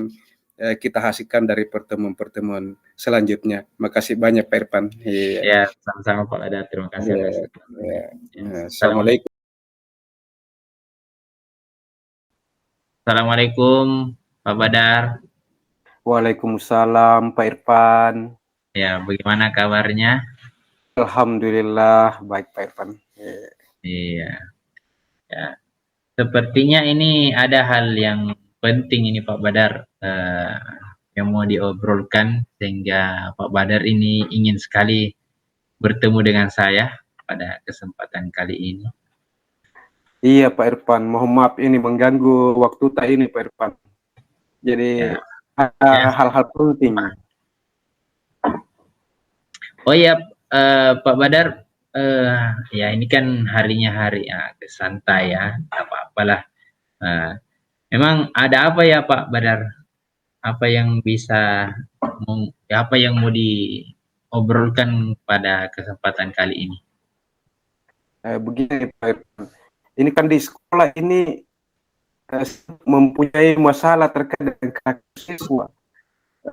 kita hasilkan dari pertemuan-pertemuan selanjutnya. Makasih banyak Pak Irfan. Iya. Ya, sama-sama Pak Badar. Terima kasih Iya. atas Iya. kesempatannya. Ya. Assalamualaikum. Assalamualaikum Pak Badar. Waalaikumsalam Pak Irfan. Ya, bagaimana kabarnya? Alhamdulillah baik Pak Irfan. Iya. Ya. Sepertinya ini ada hal yang penting ini Pak Badar yang mau diobrolkan sehingga Pak Badar ini ingin sekali bertemu dengan saya pada kesempatan kali ini. Iya Pak Irfan, mohon maaf ini mengganggu waktu tak ini Pak Irfan. Jadi Ya. hal-hal penting. Oh ya, Pak Badar, ya ini kan harinya hari santai ya, apa-apalah. Memang ada apa ya Pak Badar? apa yang bisa apa yang mau diobrolkan pada kesempatan kali ini? Begini Pak Irfan, ini kan di sekolah ini mempunyai masalah terkait dengan karakter siswa.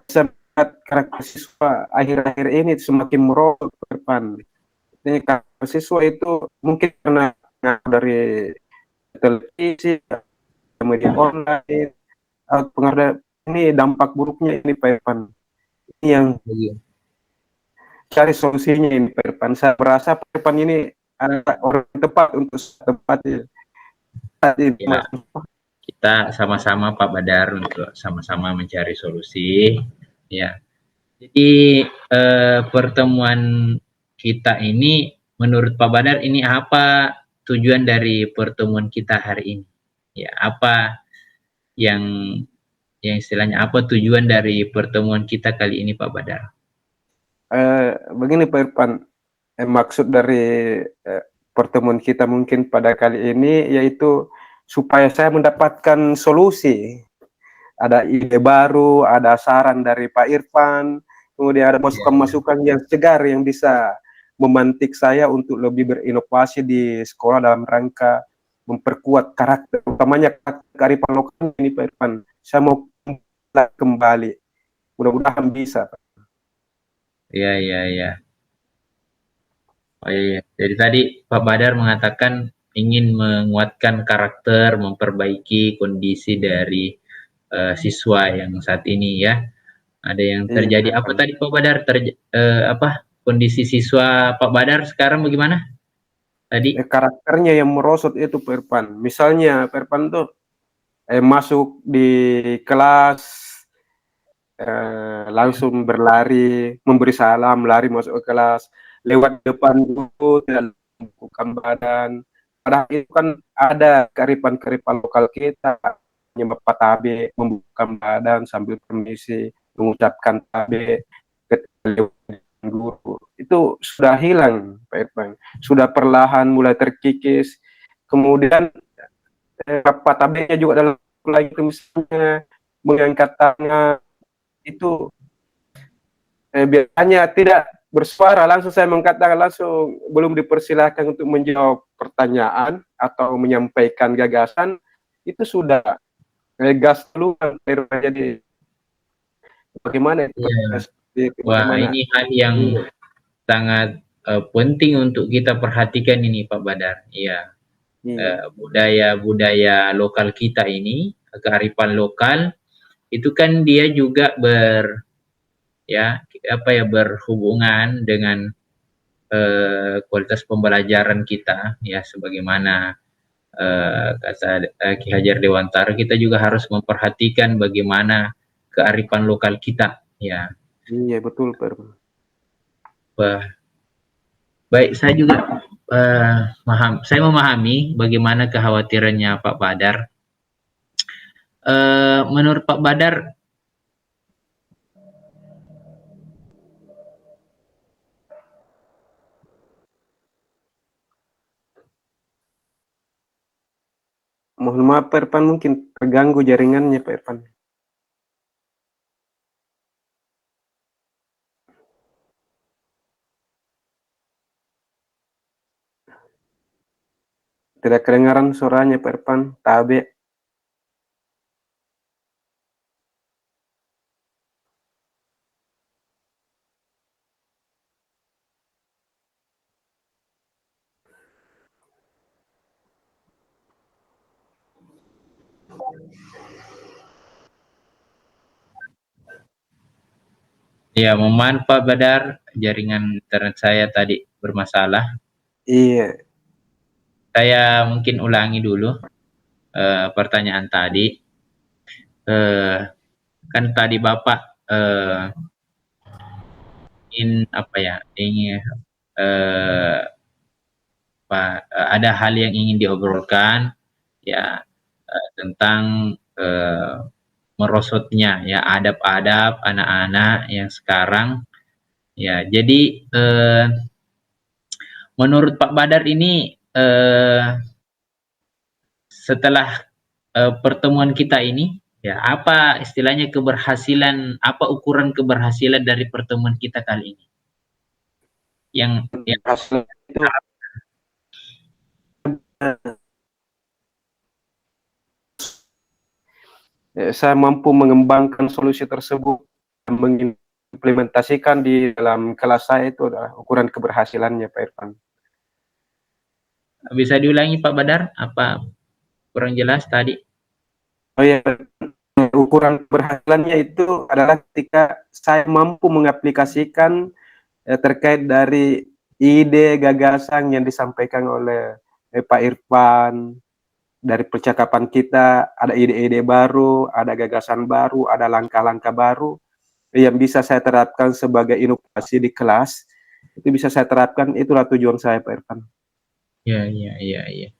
Saya melihat karakter siswa akhir-akhir ini semakin merosot ke depan. Ini karakter siswa itu mungkin karena dari televisi, media online, pengaruh ini dampak buruknya ini Pak Irfan. Ini yang cari solusinya ini Pak Irfan. Saya merasa Pak Irfan ini adalah orang tepat untuk tempat ini. Ya, kita sama-sama Pak Badar untuk sama-sama mencari solusi. Ya, jadi pertemuan kita ini, menurut Pak Badar, ini apa tujuan dari pertemuan kita hari ini? Ya, apa yang istilahnya apa tujuan dari pertemuan kita kali ini Pak Badar? Begini Pak Irfan, maksud dari pertemuan kita mungkin pada kali ini yaitu supaya saya mendapatkan solusi. Ada ide baru, ada saran dari Pak Irfan, kemudian ada masukan-masukan yang segar yang bisa memantik saya untuk lebih berinovasi di sekolah dalam rangka memperkuat karakter, utamanya kearifan lokal ini Pak Irfan. Saya mau kembali, mudah-mudahan bisa. Iya, iya, iya. Oh iya, jadi tadi Pak Badar mengatakan ingin menguatkan karakter, memperbaiki kondisi dari siswa yang saat ini ya. Ada yang terjadi apa tadi Pak Badar? Apa kondisi siswa Pak Badar sekarang bagaimana? Tadi Karakternya yang merosot itu Pak Irfan. Misalnya Pak Irfan tuh masuk di kelas langsung berlari, memberi salam, lari masuk ke kelas, lewat depan guru, tidak membuka badan. Padahal itu kan ada kearifan-kearifan lokal kita, menyembah tabe, membuka badan sambil permisi, mengucapkan tabe ketika lewat guru. Itu sudah hilang, Pak Irfan. Sudah perlahan mulai terkikis. Kemudian Pak tabenya juga dalam lagi misalnya mengangkat tangan itu biasanya tidak bersuara, langsung saya mengatakan langsung belum dipersilahkan untuk menjawab pertanyaan atau menyampaikan gagasan, itu sudah gas duluan. Jadi bagaimana itu? ya. Wah, ini hal yang sangat penting untuk kita perhatikan ini Pak Badar. Iya. Budaya-budaya lokal kita ini, kearifan lokal itu kan dia juga berhubungan dengan kualitas pembelajaran kita ya, sebagaimana kata Ki Hajar Dewantara, kita juga harus memperhatikan bagaimana kearifan lokal kita ya. Iya betul Pak. Baik, saya juga saya memahami bagaimana kekhawatirannya Pak Badar. Menurut Pak Badar, mohon maaf Pak Irfan, mungkin terganggu jaringannya Pak Irfan. Tidak kedengaran suaranya Pak Irfan, tabe. ya mohon Pak Badar, jaringan internet saya tadi bermasalah. Iya. Saya mungkin ulangi dulu pertanyaan tadi. Kan tadi Bapak ingin ada hal yang ingin diobrolkan ya, tentang merosotnya ya adab-adab anak-anak yang sekarang ya. Jadi menurut Pak Badar ini setelah pertemuan kita ini Ya, apa istilahnya keberhasilan, apa ukuran keberhasilan dari pertemuan kita kali ini? Yang Hasil itu saya mampu mengembangkan solusi tersebut, mengimplementasikan di dalam kelas saya itu adalah ukuran keberhasilannya, Pak Irfan. bisa diulangi Pak Badar? Apa kurang jelas tadi? Oh ya, ukuran keberhasilannya itu adalah ketika saya mampu mengaplikasikan terkait dari ide gagasan yang disampaikan oleh Pak Irfan. Dari percakapan kita ada ide-ide baru, ada gagasan baru, ada langkah-langkah baru yang bisa saya terapkan sebagai inovasi di kelas. Itu bisa saya terapkan, itulah tujuan saya, Pak Irfan. Ya, ya, ya, ya.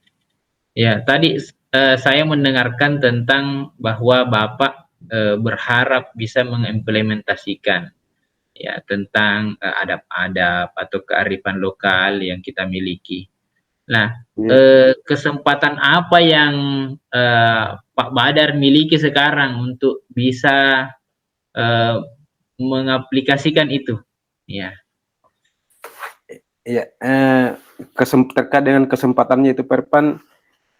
Ya, tadi saya mendengarkan tentang bahwa Bapak berharap bisa mengimplementasikan ya tentang adab-adab atau kearifan lokal yang kita miliki. Nah, Ya, kesempatan apa yang Pak Badar miliki sekarang untuk bisa eh, mengaplikasikan itu? Ya, ya terkait dengan kesempatannya itu, Pak Irfan,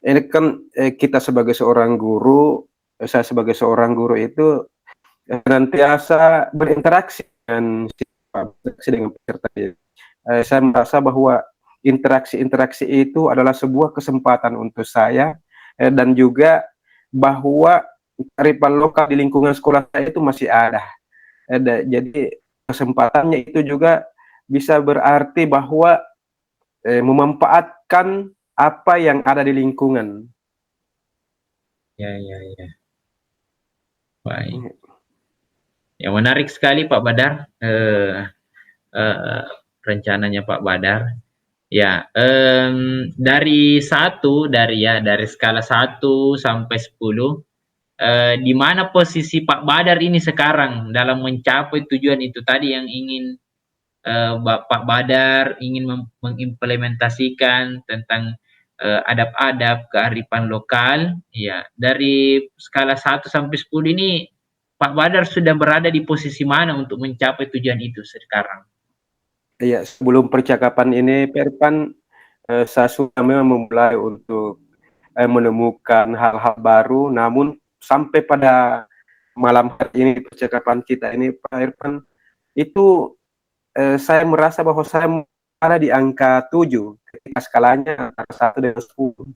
ini kan kita sebagai seorang guru, saya sebagai seorang guru itu senantiasa berinteraksi dengan peserta. Saya merasa bahwa interaksi-interaksi itu adalah sebuah kesempatan untuk saya dan juga bahwa kearifan lokal di lingkungan sekolah saya itu masih ada. Jadi kesempatannya itu juga bisa berarti bahwa memanfaatkan apa yang ada di lingkungan. ya, ya, ya. Baik. Ya, menarik sekali Pak Badar eh, rencananya Pak Badar. Ya, dari skala 1 sampai 10, di mana posisi Pak Badar ini sekarang dalam mencapai tujuan itu tadi yang ingin Pak Badar ingin mengimplementasikan tentang adab-adab kearifan lokal, ya dari skala 1 sampai 10 ini Pak Badar sudah berada di posisi mana untuk mencapai tujuan itu sekarang? Iya, sebelum percakapan ini, Pak Irfan, saya sudah memang memulai untuk menemukan hal-hal baru, namun sampai pada malam hari ini percakapan kita ini, Pak Irfan, itu saya merasa bahwa saya ada di angka 7, ketika skalanya antara 1 dan 10.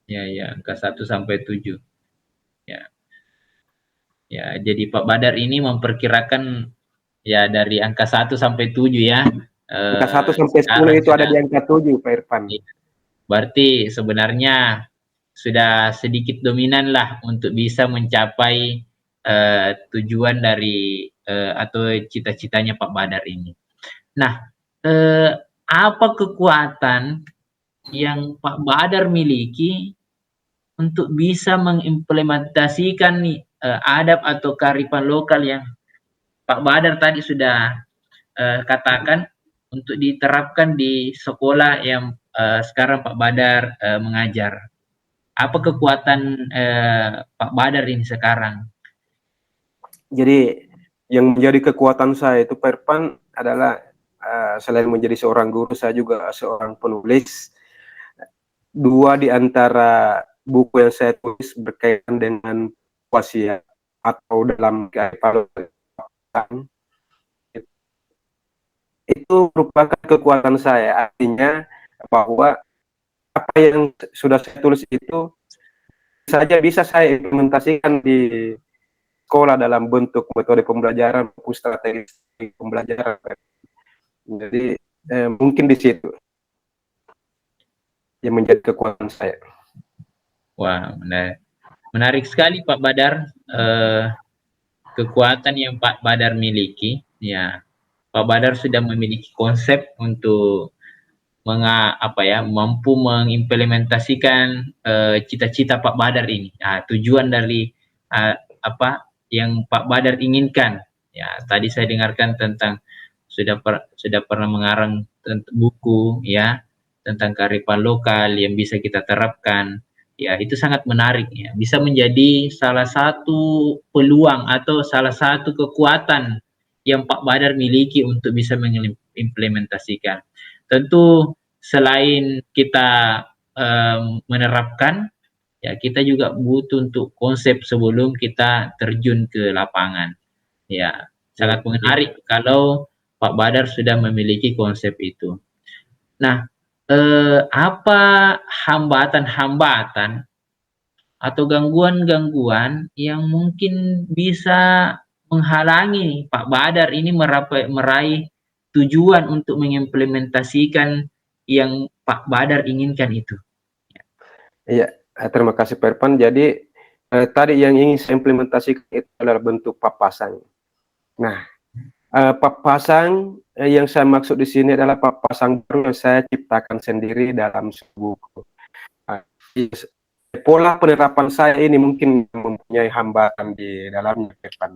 Ya, ya, angka 1 sampai 7. Ya, ya. Jadi Pak Badar ini memperkirakan ya dari angka 1 sampai 7 ya. Angka 1 sampai 10 Sekarang itu ada sudah, di angka 7, Pak Irfan. berarti sebenarnya sudah sedikit dominan lah untuk bisa mencapai tujuan dari atau cita-citanya Pak Badar ini. Nah, apa kekuatan yang Pak Badar miliki untuk bisa mengimplementasikan nih adab atau kearifan lokal yang Pak Badar tadi sudah katakan untuk diterapkan di sekolah yang sekarang Pak Badar mengajar. Apa kekuatan Pak Badar ini sekarang? Jadi yang menjadi kekuatan saya itu, Pak Irfan, adalah selain menjadi seorang guru, saya juga seorang penulis. Dua di antara buku yang saya tulis berkaitan dengan wasiat atau dalam kearifan itu merupakan kekuatan saya. Artinya bahwa apa yang sudah saya tulis itu saja bisa saya implementasikan di sekolah dalam bentuk metode pembelajaran maupun strategi pembelajaran. Jadi mungkin di situ yang menjadi kekuatan saya. Wah, menarik sekali Pak Badar. Kekuatan yang Pak Badar miliki, ya Pak Badar sudah memiliki konsep untuk mampu mengimplementasikan cita-cita Pak Badar ini. Nah, tujuan dari apa yang Pak Badar inginkan. Ya, tadi saya dengarkan tentang sudah pernah mengarang buku ya tentang kearifan lokal yang bisa kita terapkan. Ya, itu sangat menarik ya. Bisa menjadi salah satu peluang atau salah satu kekuatan yang Pak Badar miliki untuk bisa mengimplementasikan. Tentu selain kita menerapkan, ya kita juga butuh untuk konsep sebelum kita terjun ke lapangan. Ya, Ya, sangat menarik kalau Pak Badar sudah memiliki konsep itu. Nah, apa hambatan-hambatan atau gangguan-gangguan yang mungkin bisa menghalangi Pak Badar ini meraih tujuan untuk mengimplementasikan yang Pak Badar inginkan itu? iya, terima kasih Pak Irfan. Jadi, tadi yang ingin saya implementasikan itu adalah bentuk papasan. Nah, papasan, yang saya maksud di sini adalah papasan baru yang saya ciptakan sendiri dalam sebuah buku. Pola penerapan saya ini mungkin mempunyai hambatan di dalamnya, Pak Irfan.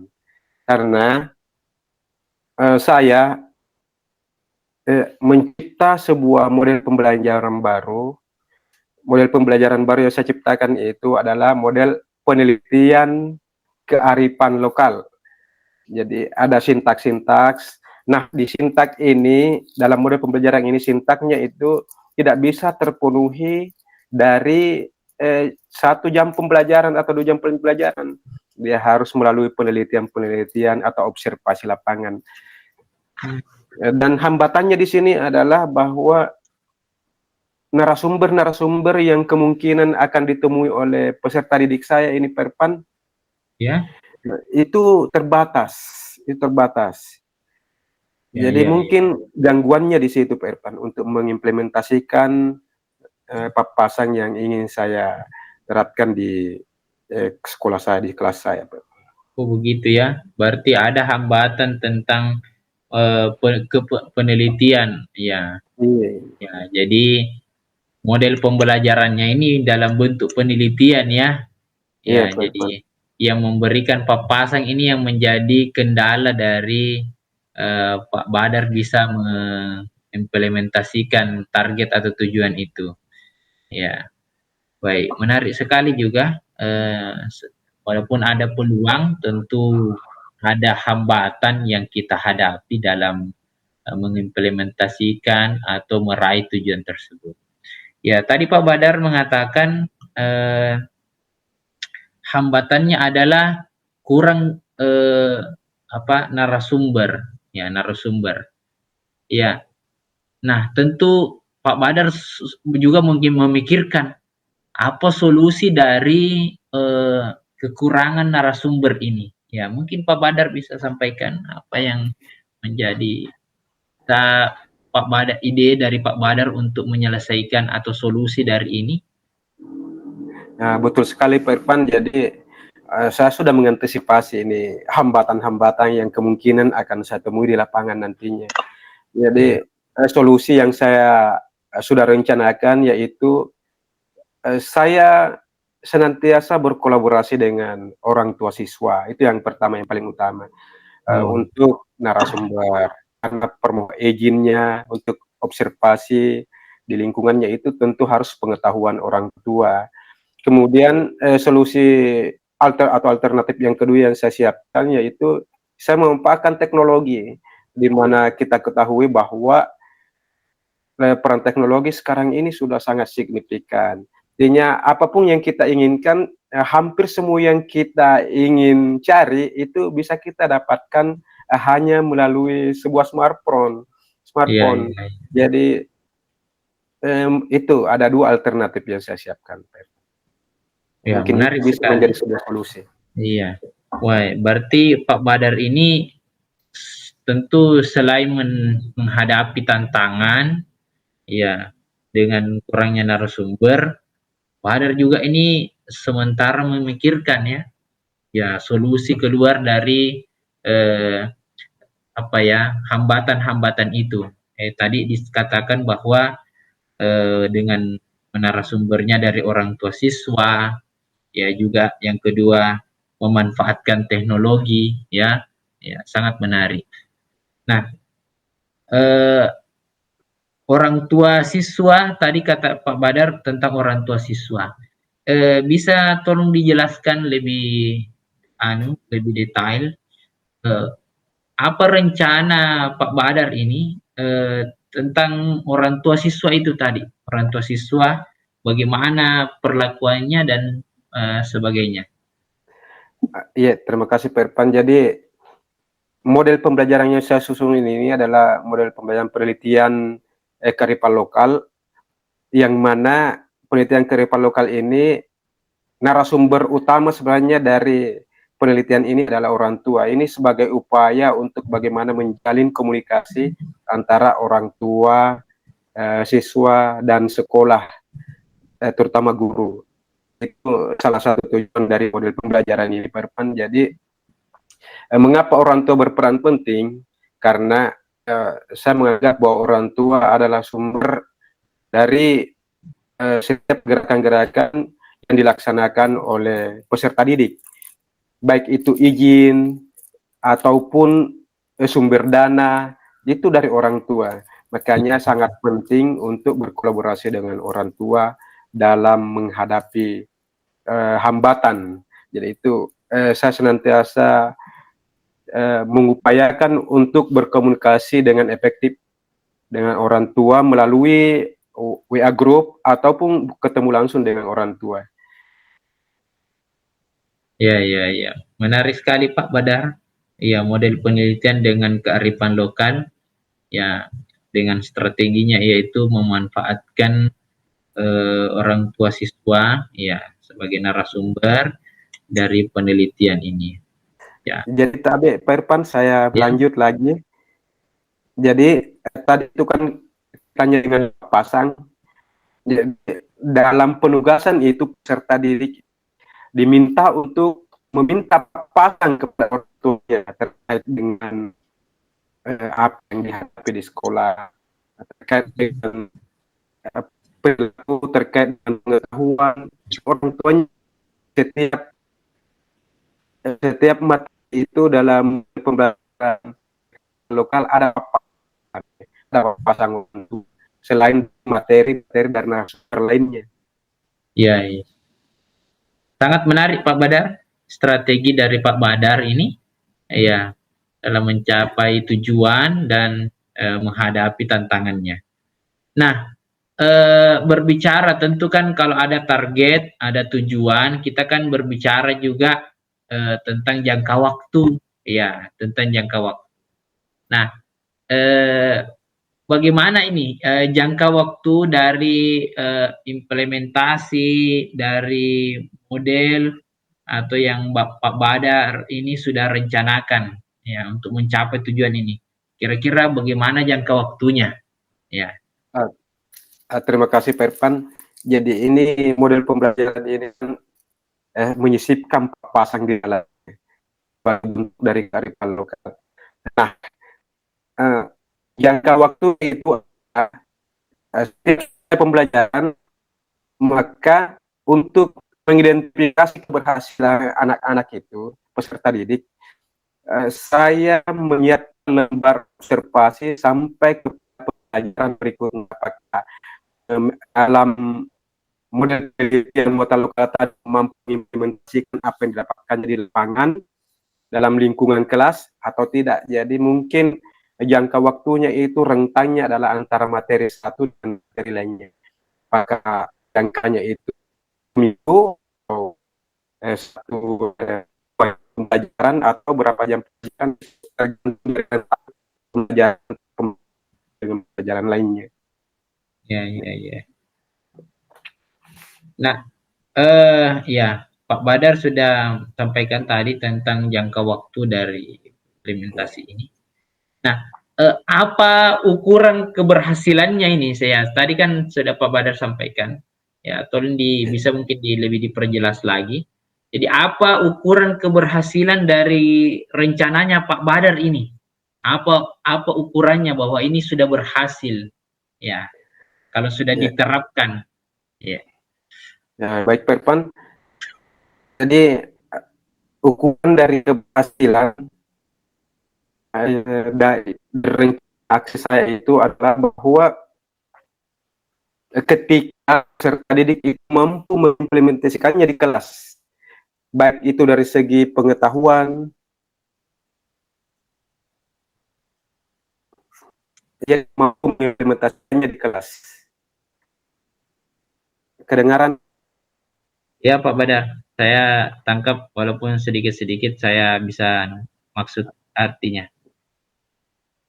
Karena, saya, mencipta sebuah model pembelajaran baru. Model pembelajaran baru yang saya ciptakan itu adalah model penelitian kearifan lokal. Jadi ada sintaks-sintaks. Nah, di sintaks ini, dalam model pembelajaran ini, sintaksnya itu tidak bisa terpenuhi dari 1 jam pembelajaran atau 2 jam pembelajaran. Dia harus melalui penelitian-penelitian atau observasi lapangan. Dan hambatannya di sini adalah bahwa narasumber-narasumber yang kemungkinan akan ditemui oleh peserta didik saya ini, Pak Irfan, Ya, itu terbatas. ya, Jadi ya, ya. mungkin gangguannya di situ, Pak Irfan, untuk mengimplementasikan, papasan yang ingin saya terapkan di, sekolah saya, di kelas saya, Pak. Oh begitu ya. Berarti ada hambatan tentang penelitian. Ya, Iya, ya. Jadi model pembelajarannya ini dalam bentuk penelitian ya. iya, Ya, Pak Irfan. jadi yang memberikan papasan ini yang menjadi kendala dari Pak Badar bisa mengimplementasikan target atau tujuan itu. Ya, baik, menarik sekali juga. Walaupun ada peluang, tentu ada hambatan yang kita hadapi dalam mengimplementasikan atau meraih tujuan tersebut. Ya, tadi Pak Badar mengatakan hambatannya adalah kurang narasumber, ya narasumber. Ya, nah tentu Pak Badar juga mungkin memikirkan apa solusi dari kekurangan narasumber ini. Ya, mungkin Pak Badar bisa sampaikan apa yang menjadi Pak Badar, ide dari Pak Badar untuk menyelesaikan atau solusi dari ini. Nah, betul sekali, Pak Irfan. Jadi, saya sudah mengantisipasi ini hambatan-hambatan yang kemungkinan akan saya temui di lapangan nantinya. Jadi, Ya, solusi yang saya, sudah rencanakan yaitu, saya senantiasa berkolaborasi dengan orang tua siswa, itu yang pertama, yang paling utama. oh, Untuk narasumber, karena permohonan izinnya untuk observasi di lingkungannya itu tentu harus pengetahuan orang tua. Kemudian, solusi alternatif yang kedua yang saya siapkan yaitu saya memanfaatkan teknologi, di mana kita ketahui bahwa, peran teknologi sekarang ini sudah sangat signifikan. Artinya apapun yang kita inginkan, hampir semua yang kita ingin cari itu bisa kita dapatkan, hanya melalui sebuah smartphone iya, smartphone. iya, Jadi, itu ada 2 alternatif yang saya siapkan, ya, mungkin itu menarik bisa menjadi sekali. sebuah solusi. Iya. Wah, berarti Pak Badar ini tentu selain menghadapi tantangan, ya, dengan kurangnya narasumber, Pak Badar juga ini sementara memikirkan ya, ya solusi keluar dari eh, apa ya hambatan-hambatan itu. Tadi dikatakan bahwa dengan narasumbernya dari orang tua siswa, ya juga yang kedua memanfaatkan teknologi, ya, ya sangat menarik. Nah, eh, orang tua siswa tadi kata Pak Badar tentang orang tua siswa. bisa tolong dijelaskan lebih lebih detail, eee, apa rencana Pak Badar ini, tentang orang tua siswa itu tadi, orang tua siswa bagaimana perlakuannya dan, sebagainya? Iya, terima kasih Pak Irfan. Jadi model pembelajaran yang saya susun ini adalah model pembelajaran penelitian kearifan lokal, yang mana penelitian kearifan lokal ini narasumber utama sebenarnya dari penelitian ini adalah orang tua. Ini sebagai upaya untuk bagaimana menjalin komunikasi antara orang tua, siswa, dan sekolah, terutama guru. Itu salah satu tujuan dari model pembelajaran ini, Pak Irfan. Jadi, mengapa orang tua berperan penting? Karena saya menganggap bahwa orang tua adalah sumber dari setiap gerakan-gerakan yang dilaksanakan oleh peserta didik, baik itu izin ataupun sumber dana, itu dari orang tua. Makanya sangat penting untuk berkolaborasi dengan orang tua dalam menghadapi hambatan. Jadi itu saya senantiasa mengupayakan untuk berkomunikasi dengan efektif dengan orang tua melalui WA group ataupun ketemu langsung dengan orang tua. Ya, ya, ya. Menarik sekali Pak Badar. Ya, model penelitian dengan kearifan lokal, ya, dengan strateginya yaitu memanfaatkan orang tua siswa, ya, sebagai narasumber dari penelitian ini. Ya, Jadi tadi Pak Irfan, saya ya, lanjut lagi. Jadi tadi itu kan tanya dengan pasang. Jadi, dalam penugasan itu peserta didik diminta untuk meminta pasang kepada orang tuanya terkait dengan apa yang dihadapi di sekolah, terkait dengan perilaku, terkait dengan pengetahuan orang tuanya. Setiap materi itu dalam pembelajaran lokal ada pasangan selain materi-materi dari narasumber lainnya. ya, ya. Sangat menarik Pak Badar, strategi dari Pak Badar ini, ya, dalam mencapai tujuan dan menghadapi tantangannya. Nah, berbicara tentu kan kalau ada target, ada tujuan, kita kan berbicara juga tentang jangka waktu, ya, tentang jangka waktu. Nah, eh, bagaimana ini jangka waktu dari implementasi dari model atau yang Bapak Badar ini sudah rencanakan ya untuk mencapai tujuan ini. Kira-kira bagaimana jangka waktunya? Ya. Terima kasih Pak Irfan. Jadi ini model pembelajaran ini menyisipkan pasang di dalam dari kearifan lokal. Nah, jangka waktu itu pembelajaran, maka untuk mengidentifikasi keberhasilan anak-anak itu peserta didik, saya menyiapkan lembar observasi sampai ke pelajaran berikutnya. Apakah dalam model penelitian muatan lokal tadi mampu mengimplementasikan apa yang didapatkan di lapangan dalam lingkungan kelas atau tidak. Jadi mungkin jangka waktunya itu rentangnya adalah antara materi satu dan materi lainnya. Apakah jangkanya itu minggu atau satu pembelajaran atau berapa jam pelajaran dengan pelajaran lainnya. Ya, ya, ya. Nah, ya, Pak Badar sudah sampaikan tadi tentang jangka waktu dari implementasi ini. Nah, apa ukuran keberhasilannya ini? Saya tadi kan sudah Pak Badar sampaikan. Ya, tolong bisa mungkin lebih diperjelas lagi. Jadi apa ukuran keberhasilan dari rencananya Pak Badar ini? Apa ukurannya bahwa ini sudah berhasil? Ya, kalau sudah Ya, diterapkan. Ya. ya baik Pak Irfan. Jadi ukuran dari keberhasilan dari aksi saya itu adalah bahwa ketika peserta didik itu mampu mengimplementasikannya di kelas, baik itu dari segi pengetahuan, dia mampu mengimplementasikannya di kelas. Kedengaran? Ya Pak Badar, saya tangkap walaupun sedikit-sedikit saya bisa maksud artinya.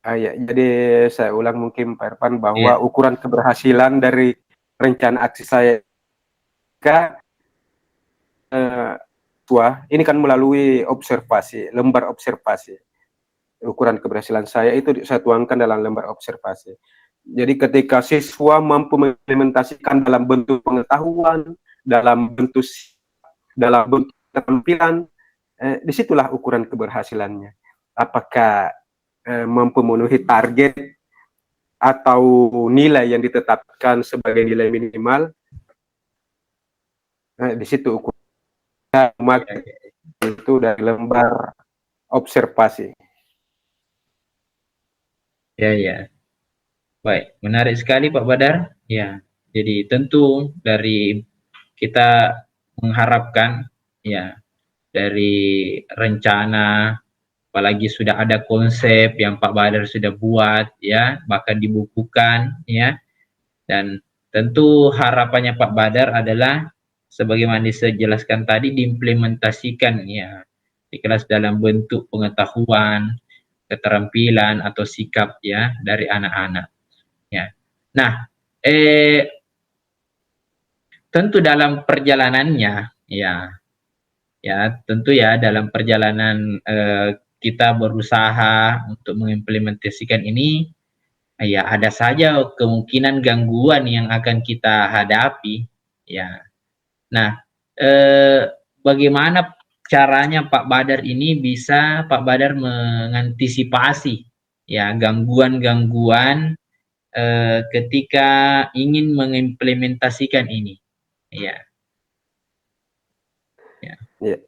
Ya, jadi saya ulang mungkin Pak Irfan bahwa Iya, ukuran keberhasilan dari rencana aksi saya ini kan melalui observasi, lembar observasi. Ukuran keberhasilan saya itu saya tuangkan dalam lembar observasi. Jadi ketika siswa mampu mengimplementasikan dalam bentuk pengetahuan, dalam bentuk keterampilan, disitulah ukuran keberhasilannya. Apakah mampu memenuhi target atau nilai yang ditetapkan sebagai nilai minimal, di situ ukuran itu dari lembar observasi. ya, ya. Baik, menarik sekali Pak Badar. Ya, jadi tentu dari kita mengharapkan ya dari rencana, apalagi sudah ada konsep yang Pak Badar sudah buat ya, bahkan dibukukan ya. Dan tentu harapannya Pak Badar adalah sebagaimana dijelaskan tadi diimplementasikan ya di kelas dalam bentuk pengetahuan, keterampilan atau sikap ya dari anak-anak ya. Nah, tentu dalam perjalanannya ya, ya tentu ya dalam perjalanan kita berusaha untuk mengimplementasikan ini, ya ada saja kemungkinan gangguan yang akan kita hadapi ya. Nah, bagaimana caranya Pak Badar ini bisa Pak Badar mengantisipasi ya gangguan-gangguan ketika ingin mengimplementasikan ini? Ya, ya. Ya.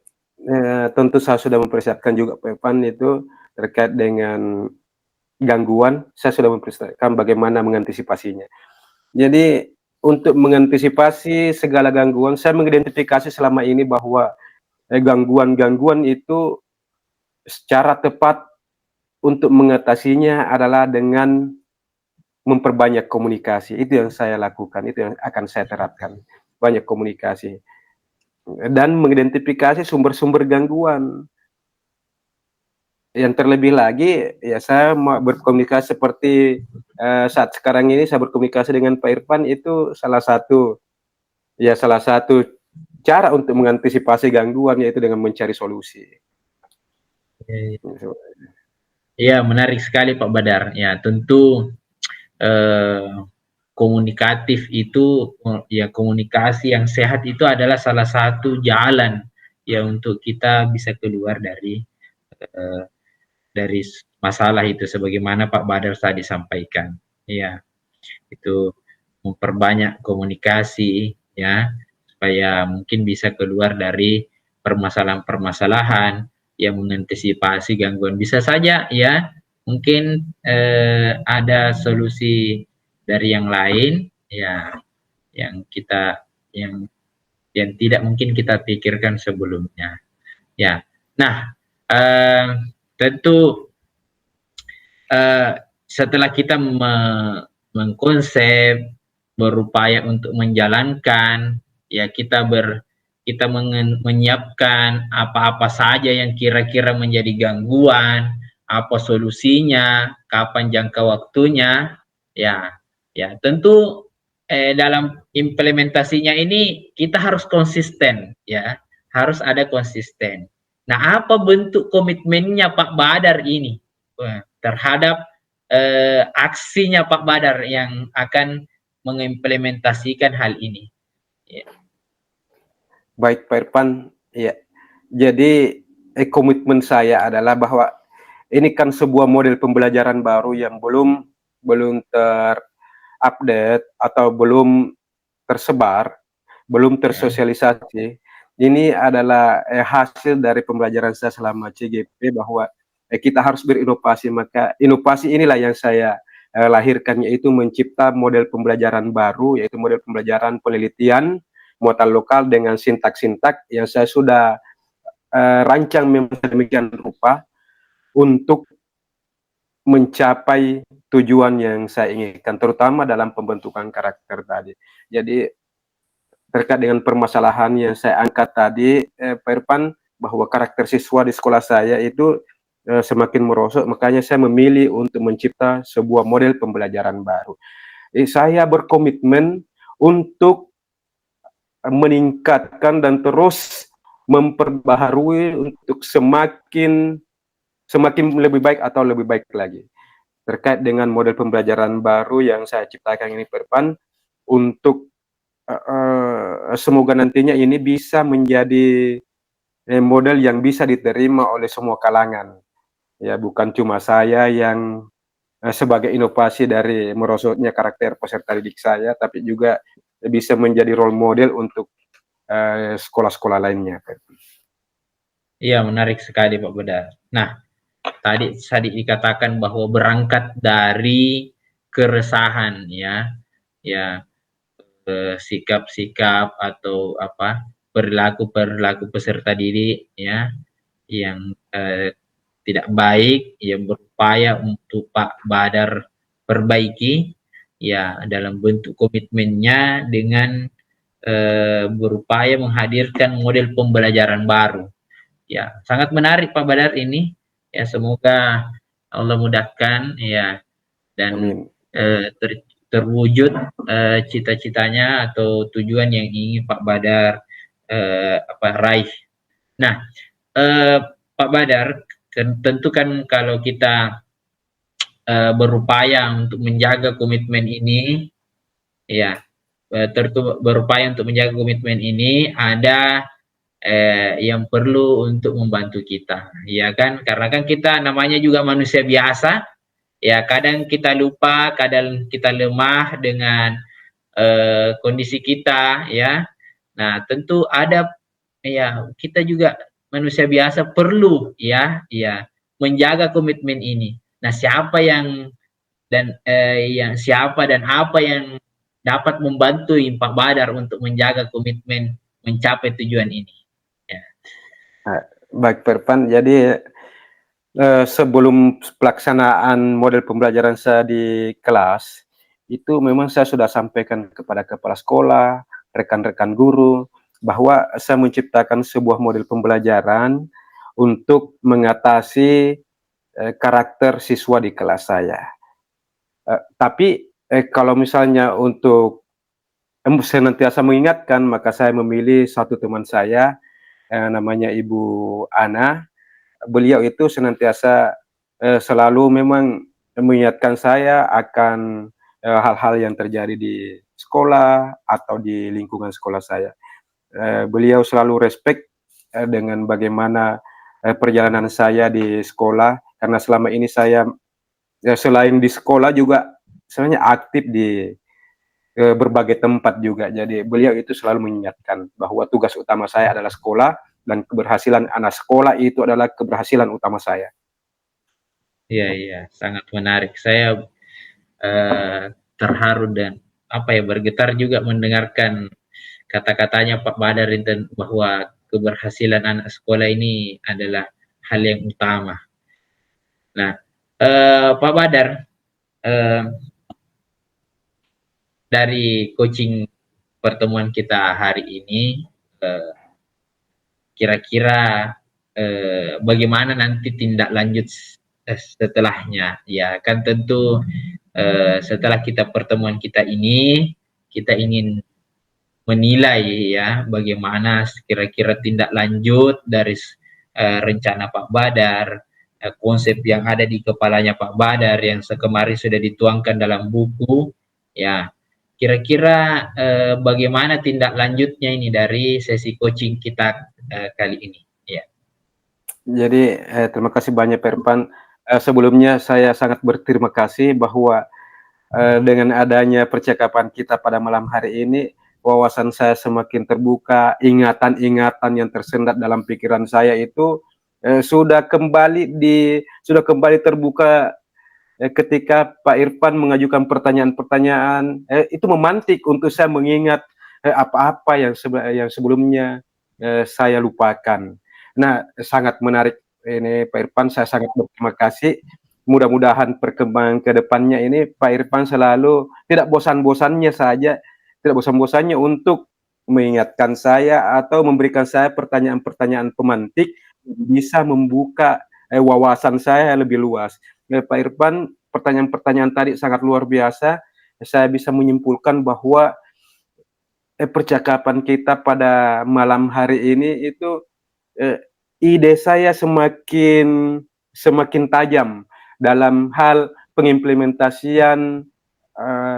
Tentu saya sudah mempersiapkan juga Pak Evan itu terkait dengan gangguan, saya sudah mempersiapkan bagaimana mengantisipasinya. Jadi untuk mengantisipasi segala gangguan, saya mengidentifikasi selama ini bahwa gangguan-gangguan itu secara tepat untuk mengatasinya adalah dengan memperbanyak komunikasi. Itu yang saya lakukan, itu yang akan saya terapkan. Banyak komunikasi. Dan mengidentifikasi sumber-sumber gangguan. Yang terlebih lagi, ya saya berkomunikasi seperti saat sekarang ini saya berkomunikasi dengan Pak Irfan itu salah satu cara untuk mengantisipasi gangguan yaitu dengan mencari solusi. Ya, menarik sekali Pak Badar. Ya, tentu komunikatif itu ya komunikasi yang sehat itu adalah salah satu jalan ya untuk kita bisa keluar dari masalah itu sebagaimana Pak Badar tadi sampaikan. Ya, itu memperbanyak komunikasi ya supaya mungkin bisa keluar dari permasalahan-permasalahan yang mengantisipasi gangguan. Bisa saja ya mungkin ada solusi dari yang lain ya yang kita yang tidak mungkin kita pikirkan sebelumnya ya. Nah, tentu setelah kita mengkonsep, berupaya untuk menjalankan, ya kita menyiapkan apa-apa saja yang kira-kira menjadi gangguan, apa solusinya, kapan jangka waktunya, ya, ya tentu dalam implementasinya ini kita harus konsisten, ya, harus ada konsisten. Nah, apa bentuk komitmennya Pak Badar ini terhadap aksinya Pak Badar yang akan mengimplementasikan hal ini? Ya. Baik Pak Irfan, ya. Jadi komitmen saya adalah bahwa ini kan sebuah model pembelajaran baru yang belum terupdate atau belum tersebar, belum tersosialisasi. Ini adalah hasil dari pembelajaran saya selama CGP bahwa kita harus berinovasi. Maka inovasi inilah yang saya lahirkan, yaitu mencipta model pembelajaran baru, yaitu model pembelajaran penelitian muatan lokal dengan sintak-sintak yang saya sudah rancang demikian rupa untuk mencapai tujuan yang saya inginkan, terutama dalam pembentukan karakter tadi. Jadi terkait dengan permasalahan yang saya angkat tadi, Pak Irfan, bahwa karakter siswa di sekolah saya itu semakin merosot, makanya saya memilih untuk mencipta sebuah model pembelajaran baru. Saya berkomitmen untuk meningkatkan dan terus memperbaharui untuk semakin lebih baik atau lebih baik lagi. Terkait dengan model pembelajaran baru yang saya ciptakan ini, Pak Irfan, untuk semoga nantinya ini bisa menjadi model yang bisa diterima oleh semua kalangan. Ya, bukan cuma saya yang sebagai inovasi dari merosotnya karakter peserta didik saya, tapi juga bisa menjadi role model untuk sekolah-sekolah lainnya. Iya, menarik sekali Pak Badar. Nah, tadi dikatakan bahwa berangkat dari keresahan ya sikap-sikap atau apa perilaku peserta didik ya yang tidak baik, yang berupaya untuk Pak Badar perbaiki ya dalam bentuk komitmennya dengan berupaya menghadirkan model pembelajaran baru. Ya, sangat menarik Pak Badar ini. Ya, semoga Allah mudahkan ya dan terwujud cita-citanya atau tujuan yang ingin Pak Badar raih. Nah, Pak Badar, tentu kan kalau kita berupaya untuk menjaga komitmen ini, ya, tentu berupaya untuk menjaga komitmen ini ada yang perlu untuk membantu kita, ya kan? Karena kan kita namanya juga manusia biasa, ya kadang kita lupa, kadang kita lemah dengan kondisi kita, ya. Nah, tentu ada ya kita juga manusia biasa perlu ya menjaga komitmen ini. Nah, siapa dan apa yang dapat membantu Pak Badar untuk menjaga komitmen mencapai tujuan ini? Ya. Baik, Pak Irfan. Jadi sebelum pelaksanaan model pembelajaran saya di kelas, itu memang saya sudah sampaikan kepada kepala sekolah, rekan-rekan guru, bahwa saya menciptakan sebuah model pembelajaran untuk mengatasi karakter siswa di kelas saya. Tapi kalau misalnya untuk senantiasa mengingatkan, maka saya memilih satu teman saya, namanya Ibu Ana. Beliau itu senantiasa selalu memang mengingatkan saya akan hal-hal yang terjadi di sekolah atau di lingkungan sekolah saya. Beliau selalu respect dengan bagaimana perjalanan saya di sekolah, karena selama ini saya selain di sekolah juga sebenarnya aktif di berbagai tempat juga. Jadi beliau itu selalu mengingatkan bahwa tugas utama saya adalah sekolah, dan keberhasilan anak sekolah itu adalah keberhasilan utama saya. Iya, sangat menarik. Saya terharu dan bergetar juga mendengarkan kata-katanya Pak Badar bahwa keberhasilan anak sekolah ini adalah hal yang utama. Nah, Pak Badar, dari coaching pertemuan kita hari ini, kira-kira bagaimana nanti tindak lanjut setelahnya? Ya, kan tentu setelah pertemuan kita ini, kita ingin menilai ya bagaimana kira-kira tindak lanjut dari rencana Pak Badar, konsep yang ada di kepalanya Pak Badar yang sekemarin sudah dituangkan dalam buku, ya kira-kira bagaimana tindak lanjutnya ini dari sesi coaching kita kali ini. Ya. Jadi terima kasih banyak Pak Irfan. Sebelumnya saya sangat berterima kasih bahwa dengan adanya percakapan kita pada malam hari ini, wawasan saya semakin terbuka, ingatan-ingatan yang tersendat dalam pikiran saya itu sudah kembali terbuka ketika Pak Irfan mengajukan pertanyaan-pertanyaan, itu memantik untuk saya mengingat apa-apa yang sebelumnya saya lupakan. Nah, sangat menarik ini Pak Irfan, saya sangat berterima kasih. Mudah-mudahan perkembangan ke depannya ini Pak Irfan selalu tidak bosan-bosannya saja, tidak bosan-bosannya untuk mengingatkan saya atau memberikan saya pertanyaan-pertanyaan pemantik, bisa membuka wawasan saya lebih luas. Pak Irfan, pertanyaan-pertanyaan tadi sangat luar biasa. Saya bisa menyimpulkan bahwa percakapan kita pada malam hari ini itu ide saya semakin tajam dalam hal pengimplementasian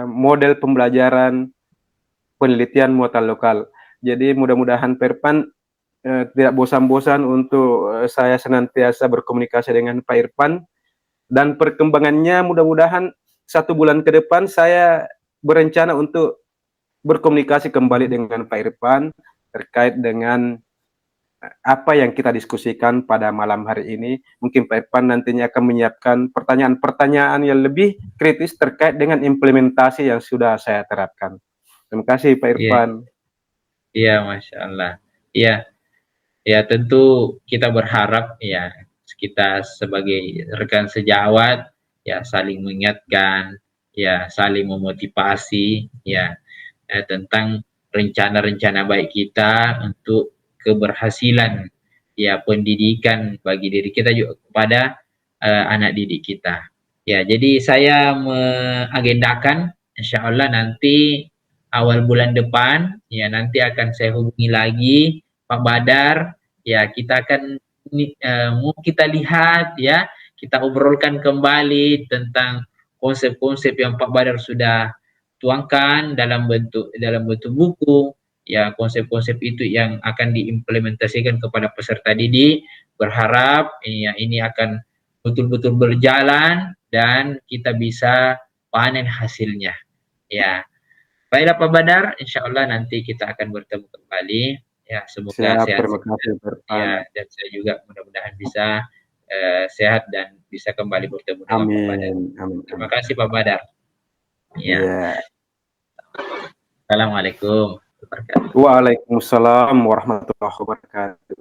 model pembelajaran penelitian muatan lokal. Jadi mudah-mudahan Perpan tidak bosan-bosan untuk saya senantiasa berkomunikasi dengan Pak Irfan, dan perkembangannya mudah-mudahan 1 bulan ke depan saya berencana untuk berkomunikasi kembali dengan Pak Irfan terkait dengan apa yang kita diskusikan pada malam hari ini. Mungkin Pak Irfan nantinya akan menyiapkan pertanyaan-pertanyaan yang lebih kritis terkait dengan implementasi yang sudah saya terapkan. Terima kasih Pak Iya, Irfan. iya, Masya Allah. Iya, ya tentu kita berharap ya kita sebagai rekan sejawat ya saling mengingatkan, ya saling memotivasi ya tentang rencana-rencana baik kita untuk keberhasilan ya pendidikan bagi diri kita juga kepada anak didik kita. Ya, jadi saya mengagendakan insya Allah nanti awal bulan depan ya nanti akan saya hubungi lagi Pak Badar, ya kita akan mau kita lihat ya, kita obrolkan kembali tentang konsep-konsep yang Pak Badar sudah tuangkan dalam bentuk buku, ya konsep-konsep itu yang akan diimplementasikan kepada peserta didik. Berharap ya, ini akan betul-betul berjalan dan kita bisa panen hasilnya. Ya, baiklah Pak Badar, insya Allah nanti kita akan bertemu kembali. Ya, semoga Siap, terima sehat-sehat. kasih Pak Irfan. Ya, dan saya juga mudah-mudahan bisa sehat dan bisa kembali bertemu dengan Pak Badar. Amin, amin, Terima amin. kasih Pak Badar. Ya. Yeah. Assalamualaikum warahmatullahi wabarakatuh. Waalaikumsalam warahmatullahi wabarakatuh.